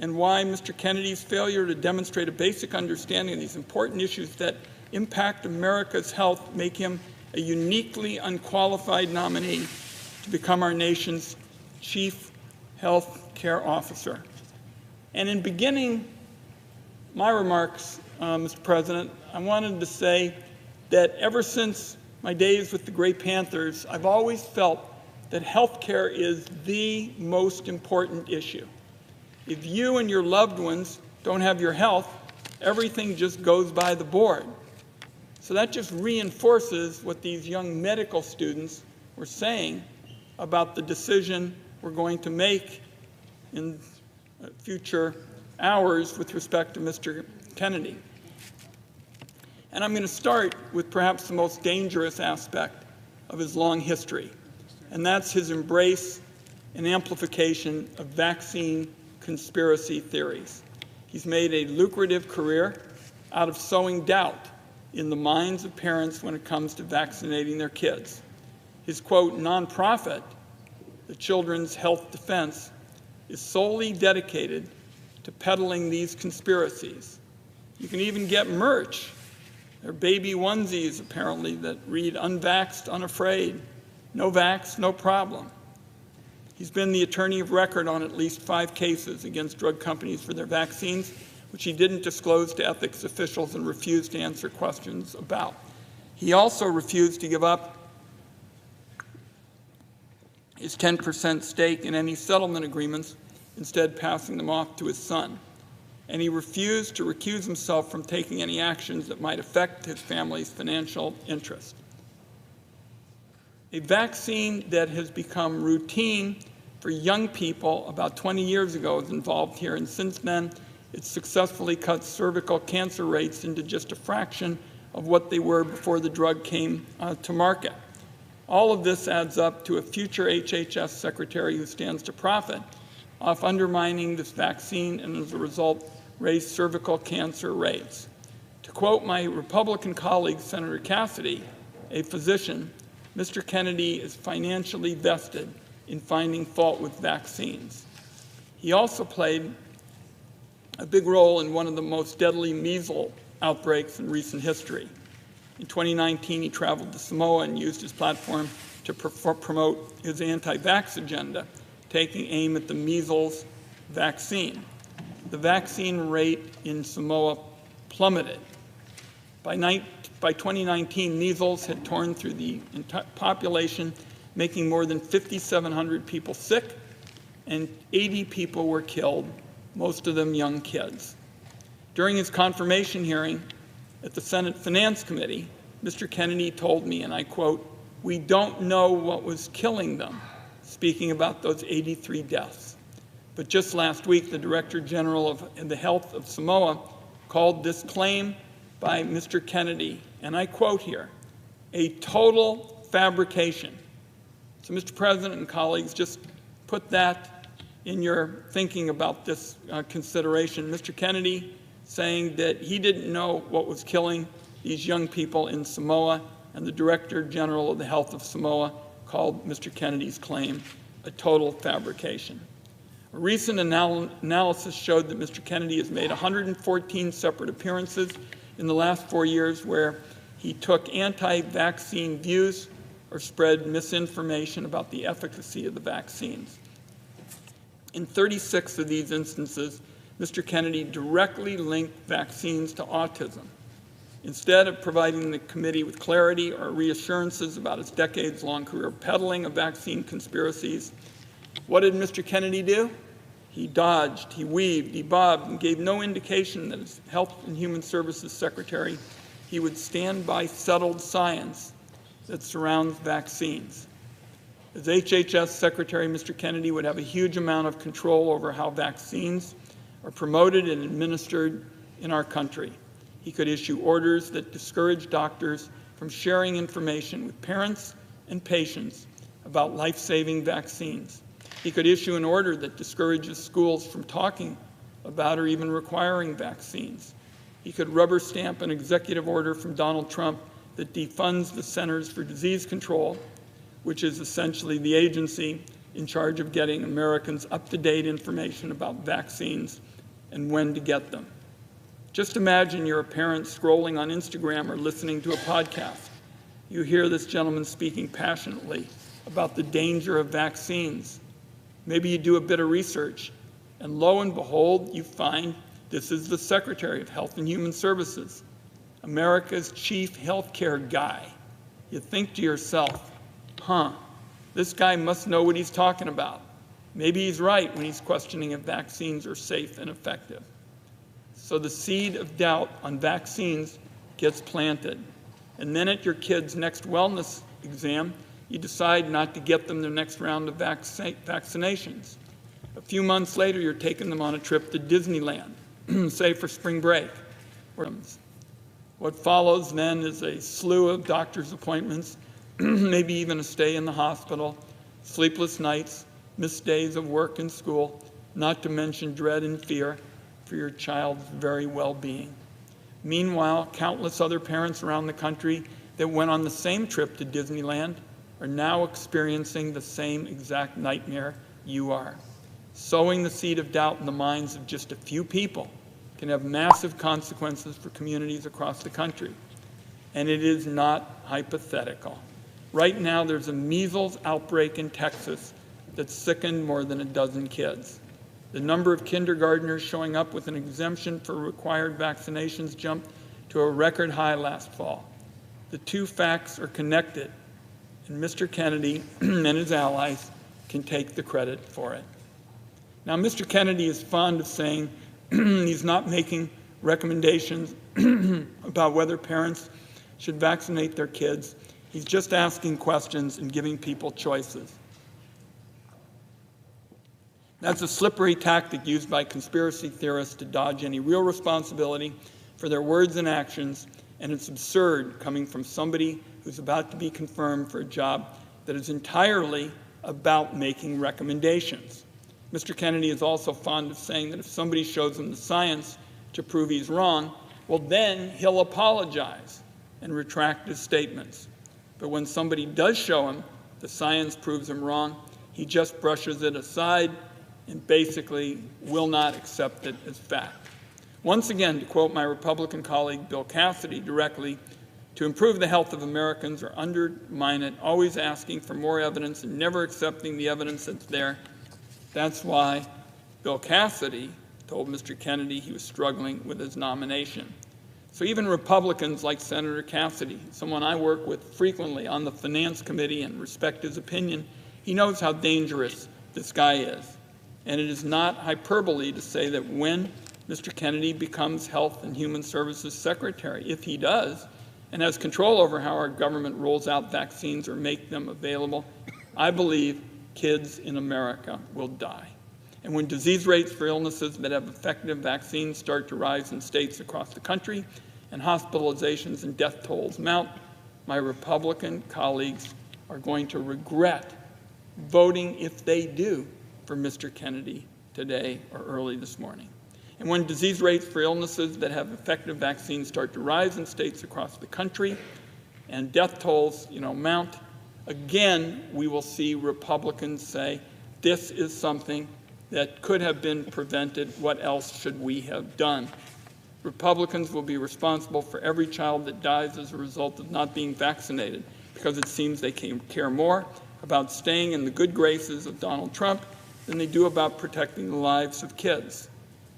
Speaker 6: and why Mr. Kennedy's failure to demonstrate a basic understanding of these important issues that impact America's health make him a uniquely unqualified nominee to become our nation's chief health care officer. And in beginning my remarks, Mr. President, I wanted to say that ever since my days with the Gray Panthers, I've always felt that health care is the most important issue. If you and your loved ones don't have your health, everything just goes by the board. So that just reinforces what these young medical students were saying about the decision we're going to make in future hours with respect to Mr. Kennedy. And I'm going to start with perhaps the most dangerous aspect of his long history, and that's his embrace and amplification of vaccine conspiracy theories. He's made a lucrative career out of sowing doubt in the minds of parents when it comes to vaccinating their kids. His, quote, nonprofit, the Children's Health Defense, is solely dedicated to peddling these conspiracies. You can even get merch. There are baby onesies, apparently, that read unvaxxed, unafraid, no vax, no problem. He's been the attorney of record on at least 5 cases against drug companies for their vaccines, which he didn't disclose to ethics officials and refused to answer questions about. He also refused to give up his 10% stake in any settlement agreements, instead passing them off to his son. And he refused to recuse himself from taking any actions that might affect his family's financial interest. A vaccine that has become routine for young people about 20 years ago is involved here, and since then, it's successfully cut cervical cancer rates into just a fraction of what they were before the drug came to market. All of this adds up to a future HHS secretary who stands to profit off undermining this vaccine and, as a result, raise cervical cancer rates. To quote my Republican colleague, Senator Cassidy, a physician, Mr. Kennedy is financially vested in finding fault with vaccines. He also played a big role in one of the most deadly measles outbreaks in recent history. In 2019, he traveled to Samoa and used his platform to promote his anti-vax agenda, taking aim at the measles vaccine. The vaccine rate in Samoa plummeted. By 2019, measles had torn through the entire population, making more than 5,700 people sick, and 80 people were killed, most of them young kids. During his confirmation hearing at the Senate Finance Committee, Mr. Kennedy told me, and I quote, "We don't know what was killing them," speaking about those 83 deaths. But just last week, the Director General of the Health of Samoa called this claim by Mr. Kennedy, and I quote here, "a total fabrication." So, Mr. President and colleagues, just put that in your thinking about this consideration. Mr. Kennedy saying that he didn't know what was killing these young people in Samoa, and the Director General of the Health of Samoa called Mr. Kennedy's claim a total fabrication. A recent analysis showed that Mr. Kennedy has made 114 separate appearances in the last 4 years where he took anti-vaccine views or spread misinformation about the efficacy of the vaccines. In 36 of these instances, Mr. Kennedy directly linked vaccines to autism. Instead of providing the committee with clarity or reassurances about his decades-long career peddling of vaccine conspiracies, what did Mr. Kennedy do? He dodged, he weaved, he bobbed, and gave no indication that as Health and Human Services Secretary, he would stand by settled science that surrounds vaccines. As HHS Secretary, Mr. Kennedy would have a huge amount of control over how vaccines are promoted and administered in our country. He could issue orders that discourage doctors from sharing information with parents and patients about life-saving vaccines. He could issue an order that discourages schools from talking about or even requiring vaccines. He could rubber stamp an executive order from Donald Trump that defunds the Centers for Disease Control, which is essentially the agency in charge of getting Americans up-to-date information about vaccines and when to get them. Just imagine you're a parent scrolling on Instagram or listening to a podcast. You hear this gentleman speaking passionately about the danger of vaccines. Maybe you do a bit of research, and lo and behold, you find this is the Secretary of Health and Human Services, America's chief healthcare guy. You think to yourself, This guy must know what he's talking about. Maybe he's right when he's questioning if vaccines are safe and effective. So the seed of doubt on vaccines gets planted. And then at your kid's next wellness exam, you decide not to get them the next round of vaccinations. A few months later, you're taking them on a trip to Disneyland, say for spring break. What follows then is a slew of doctor's appointments, maybe even a stay in the hospital, sleepless nights, missed days of work and school, not to mention dread and fear for your child's very well-being. Meanwhile, countless other parents around the country that went on the same trip to Disneyland are now experiencing the same exact nightmare you are. Sowing the seed of doubt in the minds of just a few people can have massive consequences for communities across the country. And it is not hypothetical. Right now, there's a measles outbreak in Texas that's sickened more than a dozen kids. The number of kindergartners showing up with an exemption for required vaccinations jumped to a record high last fall. The two facts are connected, and Mr. Kennedy and his allies can take the credit for it. Now, Mr. Kennedy is fond of saying he's not making recommendations about whether parents should vaccinate their kids. He's just asking questions and giving people choices. That's a slippery tactic used by conspiracy theorists to dodge any real responsibility for their words and actions, and it's absurd coming from somebody who's about to be confirmed for a job that is entirely about making recommendations. Mr. Kennedy is also fond of saying that if somebody shows him the science to prove he's wrong, well, then he'll apologize and retract his statements. But when somebody does show him the science proves him wrong, he just brushes it aside and basically will not accept it as fact. Once again, to quote my Republican colleague Bill Cassidy directly, to improve the health of Americans or undermine it, always asking for more evidence and never accepting the evidence that's there. That's why Bill Cassidy told Mr. Kennedy he was struggling with his nomination. So even Republicans like Senator Cassidy, someone I work with frequently on the Finance Committee and respect his opinion, he knows how dangerous this guy is. And it is not hyperbole to say that when Mr. Kennedy becomes Health and Human Services Secretary, if he does, and has control over how our government rolls out vaccines or make them available, I believe kids in America will die. And when disease rates for illnesses that have effective vaccines start to rise in states across the country, and hospitalizations and death tolls mount, my Republican colleagues are going to regret voting, if they do, for Mr. Kennedy today or early this morning. And when disease rates for illnesses that have effective vaccines start to rise in states across the country and death tolls, mount, again, we will see Republicans say, this is something that could have been prevented. What else should we have done? Republicans will be responsible for every child that dies as a result of not being vaccinated, because it seems they care more about staying in the good graces of Donald Trump than they do about protecting the lives of kids.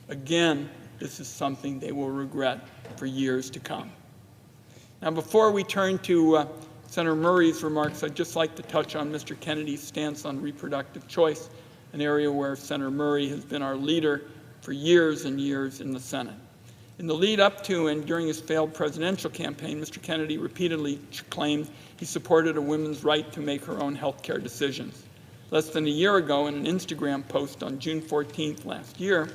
Speaker 6: Again, this is something they will regret for years to come. Now, before we turn to Senator Murray's remarks, I'd just like to touch on Mr. Kennedy's stance on reproductive choice, an area where Senator Murray has been our leader for years and years in the Senate. In the lead up to and during his failed presidential campaign, Mr. Kennedy repeatedly claimed he supported a woman's right to make her own health care decisions. Less than a year ago, in an Instagram post on June 14th last year,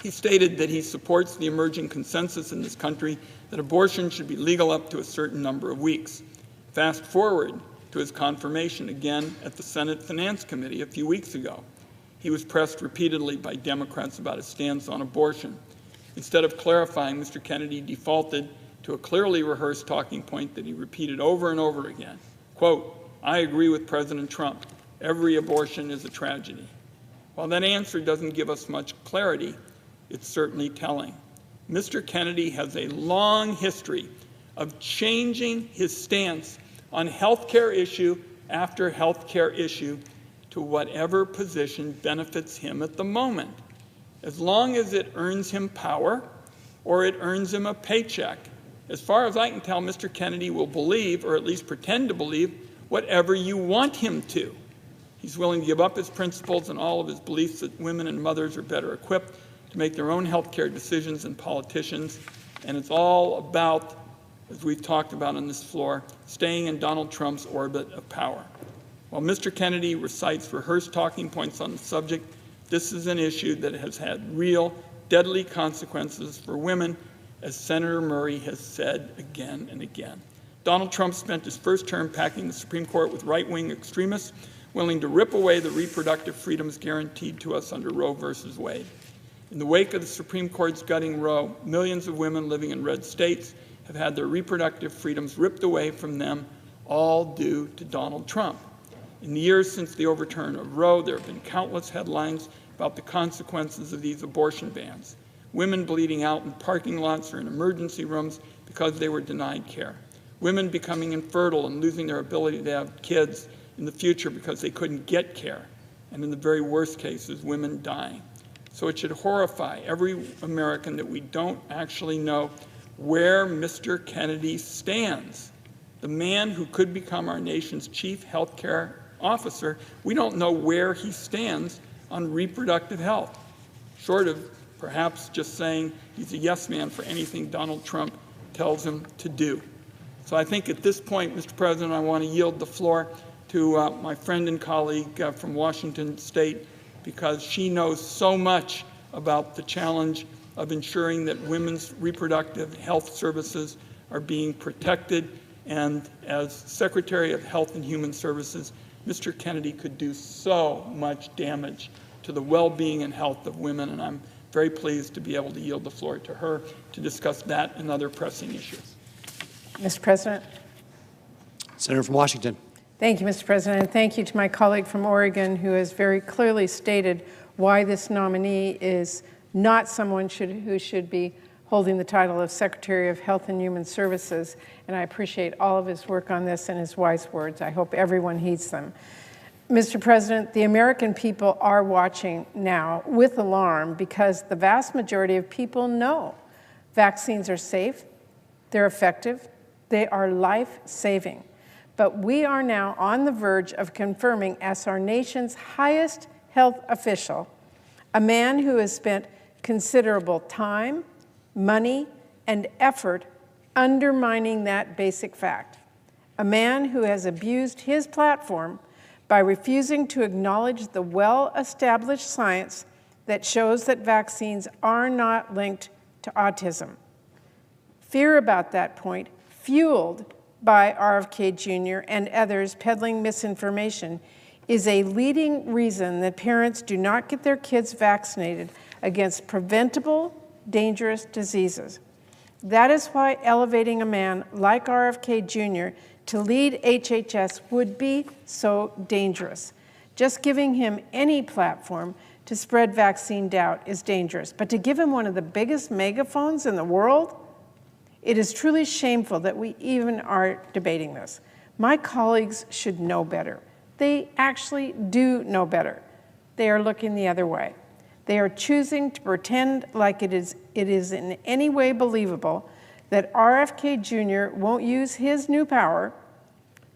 Speaker 6: he stated that he supports the emerging consensus in this country that abortion should be legal up to a certain number of weeks. Fast forward to his confirmation again at the Senate Finance Committee a few weeks ago. He was pressed repeatedly by Democrats about his stance on abortion. Instead of clarifying, Mr. Kennedy defaulted to a clearly rehearsed talking point that he repeated over and over again. Quote, I agree with President Trump. Every abortion is a tragedy. While that answer doesn't give us much clarity, it's certainly telling. Mr. Kennedy has a long history of changing his stance on health care issue after health care issue to whatever position benefits him at the moment. As long as it earns him power or it earns him a paycheck, as far as I can tell, Mr. Kennedy will believe, or at least pretend to believe, whatever you want him to. He's willing to give up his principles and all of his beliefs that women and mothers are better equipped to make their own health care decisions than politicians. And it's all about, as we've talked about on this floor, staying in Donald Trump's orbit of power. While Mr. Kennedy recites rehearsed talking points on the subject, this is an issue that has had real, deadly consequences for women, as Senator Murray has said again and again. Donald Trump spent his first term packing the Supreme Court with right-wing extremists willing to rip away the reproductive freedoms guaranteed to us under Roe versus Wade. In the wake of the Supreme Court's gutting Roe, millions of women living in red states have had their reproductive freedoms ripped away from them, all due to Donald Trump. In the years since the overturn of Roe, there have been countless headlines about the consequences of these abortion bans. Women bleeding out in parking lots or in emergency rooms because they were denied care. Women becoming infertile and losing their ability to have kids in the future because they couldn't get care. And in the very worst cases, women dying. So it should horrify every American that we don't actually know where Mr. Kennedy stands. The man who could become our nation's chief health care officer, we don't know where he stands on reproductive health, short of perhaps just saying he's a yes man for anything Donald Trump tells him to do. So I think at this point, Mr. President, I want to yield the floor to my friend and colleague from Washington State, because she knows so much about the challenge of ensuring that women's reproductive health services are being protected. And as Secretary of Health and Human Services, Mr. Kennedy could do so much damage to the well-being and health of women, and I'm very pleased to be able to yield the floor to her to discuss that and other pressing issues.
Speaker 7: Mr. President.
Speaker 4: Senator from Washington.
Speaker 7: Thank you, Mr. President, and thank you to my colleague from Oregon who has very clearly stated why this nominee is not someone who should be holding the title of Secretary of Health and Human Services, and I appreciate all of his work on this and his wise words. I hope everyone heeds them. Mr. President, the American people are watching now with alarm because the vast majority of people know vaccines are safe, they're effective, they are life-saving. But we are now on the verge of confirming as our nation's highest health official, a man who has spent considerable time, money, and effort undermining that basic fact. A man who has abused his platform by refusing to acknowledge the well-established science that shows that vaccines are not linked to autism. Fear about that point, fueled by RFK Jr. and others peddling misinformation, is a leading reason that parents do not get their kids vaccinated against preventable, dangerous diseases. That is why elevating a man like RFK Jr. to lead HHS would be so dangerous. Just giving him any platform to spread vaccine doubt is dangerous, but to give him one of the biggest megaphones in the world, it is truly shameful that we even are debating this. My colleagues should know better. They actually do know better. They are looking the other way. They are choosing to pretend like it is in any way believable that RFK Jr. won't use his new power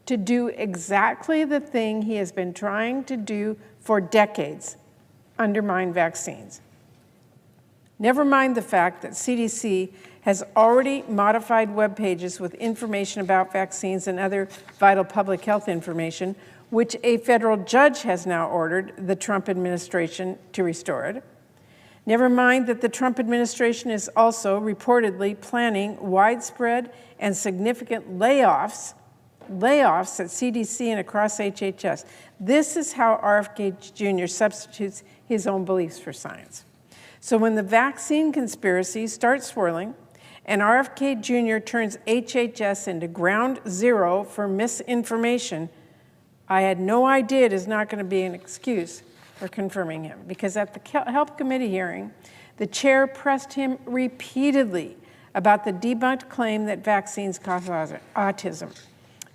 Speaker 7: to do exactly the thing he has been trying to do for decades, undermine vaccines. Never mind the fact that CDC has already modified web pages with information about vaccines and other vital public health information, which a federal judge has now ordered the Trump administration to restore it. Never mind that the Trump administration is also reportedly planning widespread and significant layoffs at CDC and across HHS. This is how RFK Jr. substitutes his own beliefs for science. So when the vaccine conspiracy starts swirling and RFK Jr. turns HHS into ground zero for misinformation, I had no idea it is not going to be an excuse for confirming him, because at the Health Committee hearing, the chair pressed him repeatedly about the debunked claim that vaccines cause autism.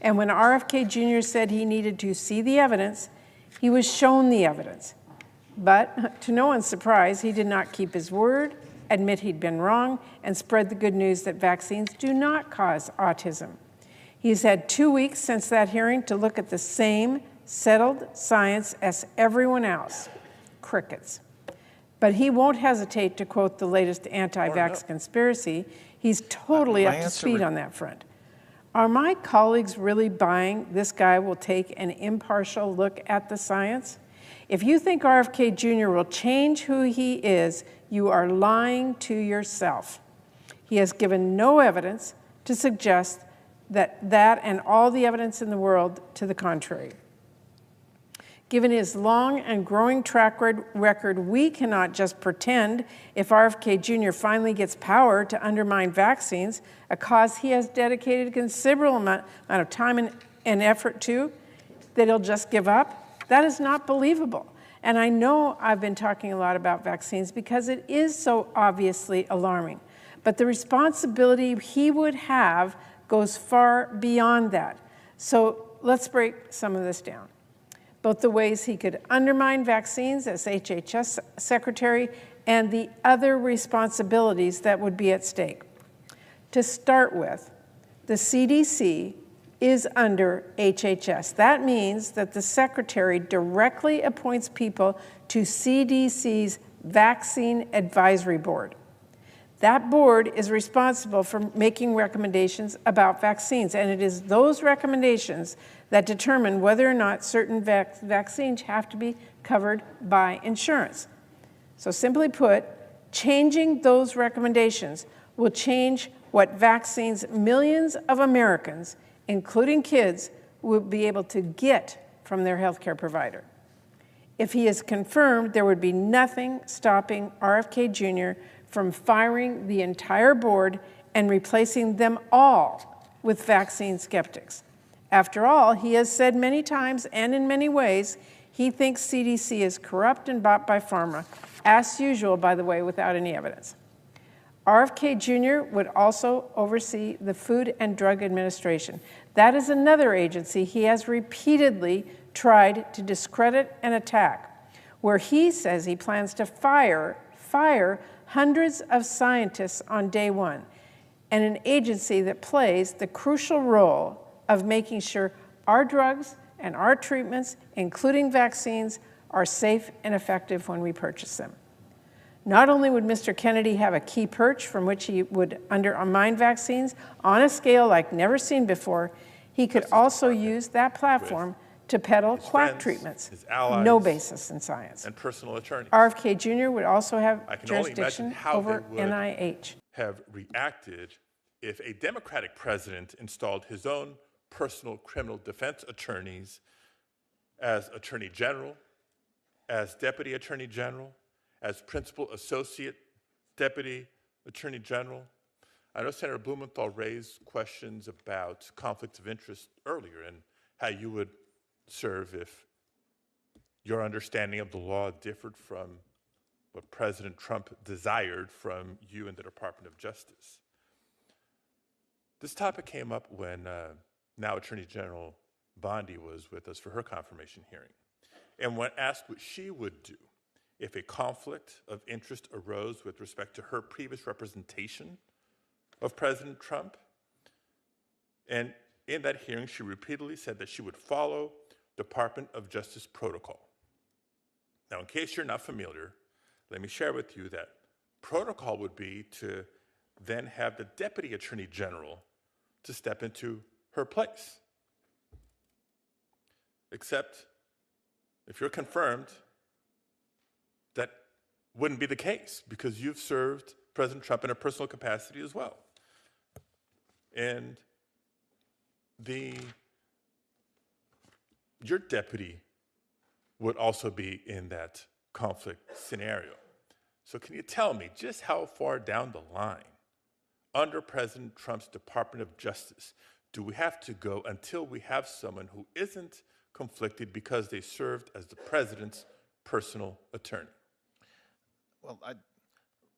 Speaker 7: And when RFK Jr. said he needed to see the evidence, he was shown the evidence. But to no one's surprise, he did not keep his word, admit he'd been wrong, and spread the good news that vaccines do not cause autism. He's had 2 weeks since that hearing to look at the same settled science as everyone else. Crickets. But he won't hesitate to quote the latest anti-vax conspiracy. He's totally up to speed on that front. Are my colleagues really buying this guy will take an impartial look at the science? If you think RFK Jr. will change who he is, you are lying to yourself. He has given no evidence to suggest that and all the evidence in the world to the contrary. Given his long and growing track record, we cannot just pretend if RFK Jr. finally gets power to undermine vaccines, a cause he has dedicated a considerable amount of time and effort to, that he'll just give up. That is not believable. And I know I've been talking a lot about vaccines because it is so obviously alarming. But the responsibility he would have goes far beyond that. So let's break some of this down. Both the ways he could undermine vaccines as HHS secretary and the other responsibilities that would be at stake. To start with, the CDC is under HHS. That means that the secretary directly appoints people to CDC's Vaccine Advisory Board. That board is responsible for making recommendations about vaccines, and it is those recommendations that determine whether or not certain vaccines have to be covered by insurance. So simply put, changing those recommendations will change what vaccines millions of Americans, including kids, will be able to get from their healthcare provider. If he is confirmed, there would be nothing stopping RFK Jr. from firing the entire board and replacing them all with vaccine skeptics. After all, he has said many times and in many ways, he thinks CDC is corrupt and bought by pharma, as usual, by the way, without any evidence. RFK Jr. would also oversee the Food and Drug Administration. That is another agency he has repeatedly tried to discredit and attack, where he says he plans to fire hundreds of scientists on day one, and an agency that plays the crucial role of making sure our drugs and our treatments, including vaccines, are safe and effective when we purchase them. Not only would Mr. Kennedy have a key perch from which he would undermine vaccines on a scale like never seen before, he could also use that platform to peddle quack treatments, no basis in science.
Speaker 8: And personal attorneys.
Speaker 7: RFK Jr. would also have jurisdiction over NIH.
Speaker 8: Have reacted if a Democratic president installed his own personal criminal defense attorneys as Attorney General, as Deputy Attorney General, as Principal Associate Deputy Attorney General. I know Senator Blumenthal raised questions about conflicts of interest earlier and how you would serve if your understanding of the law differed from what President Trump desired from you and the Department of Justice. This topic came up when now Attorney General Bondi was with us for her confirmation hearing. And when asked what she would do if a conflict of interest arose with respect to her previous representation of President Trump, and in that hearing, she repeatedly said that she would follow Department of Justice protocol. Now, in case you're not familiar, let me share with you that protocol would be to then have the Deputy Attorney General to step into her place. Except if you're confirmed, that wouldn't be the case because you've served President Trump in a personal capacity as well. And your deputy would also be in that conflict scenario. So can you tell me just how far down the line under President Trump's Department of Justice do we have to go until we have someone who isn't conflicted because they served as the president's personal attorney?
Speaker 9: Well,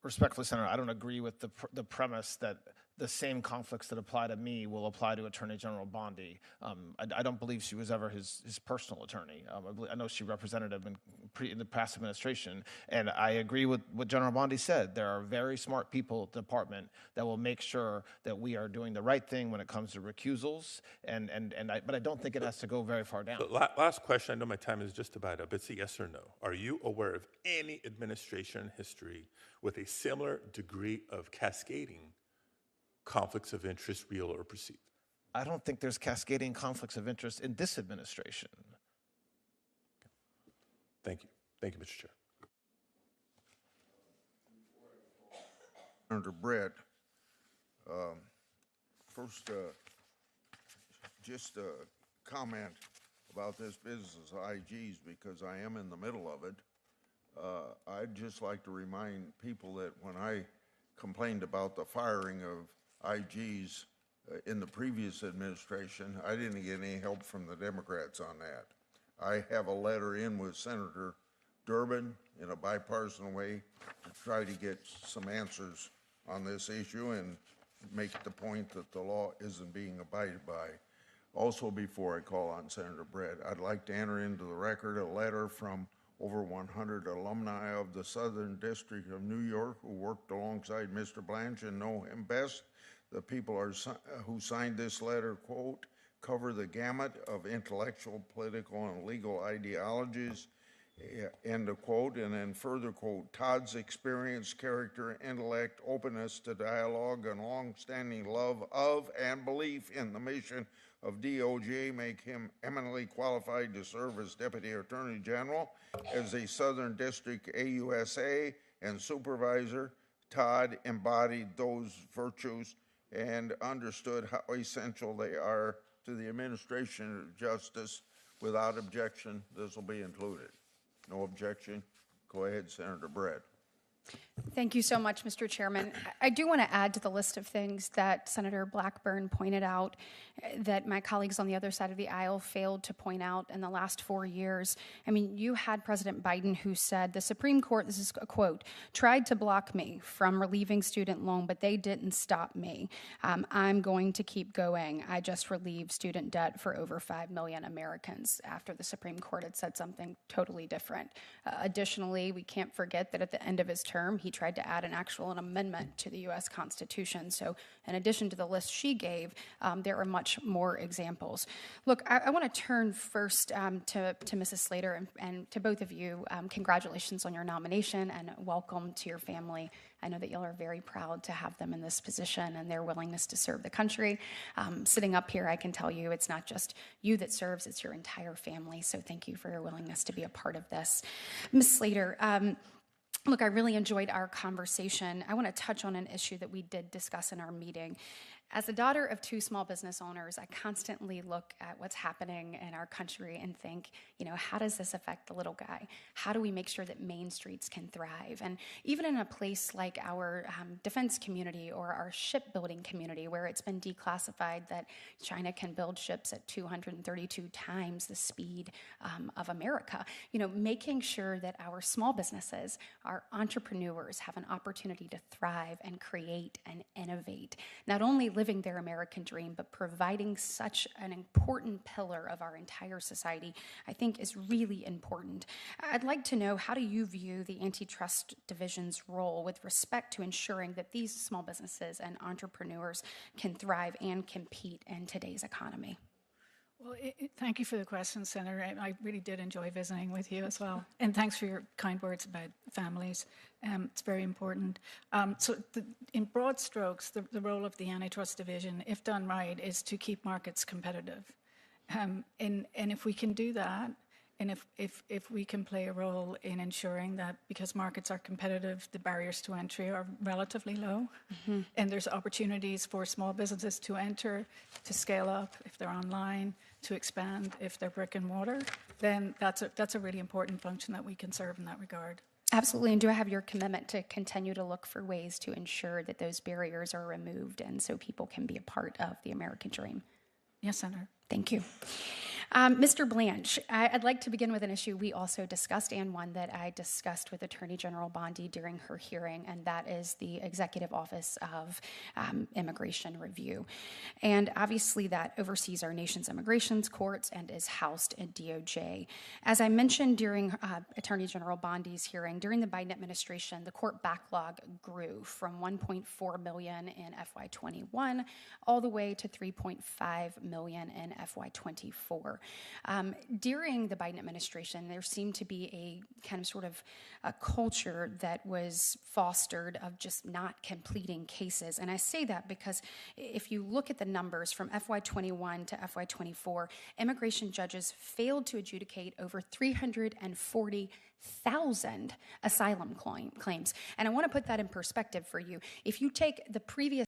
Speaker 9: respectfully, Senator, I don't agree with the premise that the same conflicts that apply to me will apply to Attorney General Bondi. I don't believe she was ever his personal attorney. I know she represented him in the past administration, and I agree with what General Bondi said. There are very smart people at the department that will make sure that we are doing the right thing when it comes to recusals, but I don't think it has to go very far down.
Speaker 8: Last question. I know my time is just about up. It's a yes or no. Are you aware of any administration history with a similar degree of cascading conflicts of interest, real or perceived?
Speaker 9: I don't think there's cascading conflicts of interest in this administration.
Speaker 8: Thank you. Thank you, Mr. Chair.
Speaker 10: Senator Brett, first, just a comment about this business of IGs, because I am in the middle of it. I'd just like to remind people that when I complained about the firing of IGs in the previous administration, I didn't get any help from the Democrats on that. I have a letter in with Senator Durbin in a bipartisan way to try to get some answers on this issue and make the point that the law isn't being abided by. Also, before I call on Senator Brett, I'd like to enter into the record a letter from over 100 alumni of the Southern District of New York who worked alongside Mr. Blanche and know him best. The people who signed this letter, quote, cover the gamut of intellectual, political, and legal ideologies, end of quote, and then further quote, Todd's experience, character, intellect, openness to dialogue, and long-standing love of and belief in the mission of DOJ make him eminently qualified to serve as Deputy Attorney General. As a Southern District AUSA and supervisor, Todd embodied those virtues and understood how essential they are to the administration of justice. Without objection, this will be included. No objection. Go ahead, Senator Brett.
Speaker 5: Thank you so much, Mr. Chairman. I do want to add to the list of things that Senator Blackburn pointed out that my colleagues on the other side of the aisle failed to point out in the last 4 years. I mean, you had President Biden who said, the Supreme Court, this is a quote, tried to block me from relieving student loan, but they didn't stop me. I'm going to keep going. I just relieved student debt for over 5 million Americans after the Supreme Court had said something totally different. Additionally, we can't forget that at the end of his term, he tried to add an amendment to the U.S. Constitution. So in addition to the list she gave, there are much more examples. Look, I want to turn first to Mrs. Slater and to both of you. Congratulations on your nomination and welcome to your family. I know that y'all are very proud to have them in this position and their willingness to serve the country. Sitting up here, I can tell you it's not just you that serves, it's your entire family. So thank you for your willingness to be a part of this. Ms. Slater, look, I really enjoyed our conversation. I want to touch on an issue that we did discuss in our meeting. As the daughter of 2 small business owners, I constantly look at what's happening in our country and think, how does this affect the little guy? How do we make sure that Main Streets can thrive? And even in a place like our defense community or our shipbuilding community, where it's been declassified that China can build ships at 232 times the speed of America, making sure that our small businesses, our entrepreneurs have an opportunity to thrive and create and innovate, not only living their American dream, but providing such an important pillar of our entire society, I think is really important. I'd like to know, how do you view the Antitrust Division's role with respect to ensuring that these small businesses and entrepreneurs can thrive and compete in today's economy?
Speaker 11: Well, thank you for the question, Senator. I really did enjoy visiting with you as well. And thanks for your kind words about families. It's very important. In broad strokes, the role of the Antitrust Division, if done right, is to keep markets competitive. And if we can do that, and if we can play a role in ensuring that, because markets are competitive, the barriers to entry are relatively low, and there's opportunities for small businesses to enter, to scale up if they're online, to expand if they're brick and mortar, then that's a really important function that we can serve in that regard.
Speaker 5: Absolutely, and do I have your commitment to continue to look for ways to ensure that those barriers are removed and so people can be a part of the American dream?
Speaker 11: Yes, Senator.
Speaker 5: Thank you. Mr. Blanche, I'd like to begin with an issue we also discussed and one that I discussed with Attorney General Bondi during her hearing, and that is the Executive Office of Immigration Review. And obviously that oversees our nation's immigration courts and is housed at DOJ. As I mentioned during Attorney General Bondi's hearing, during the Biden administration, the court backlog grew from 1.4 million in FY21 all the way to 3.5 million in FY24. During the Biden administration, there seemed to be a kind of sort of a culture that was fostered of just not completing cases. And I say that because if you look at the numbers from FY21 to FY24, immigration judges failed to adjudicate over 340,000 asylum claims. And I want to put that in perspective for you. If you take the previous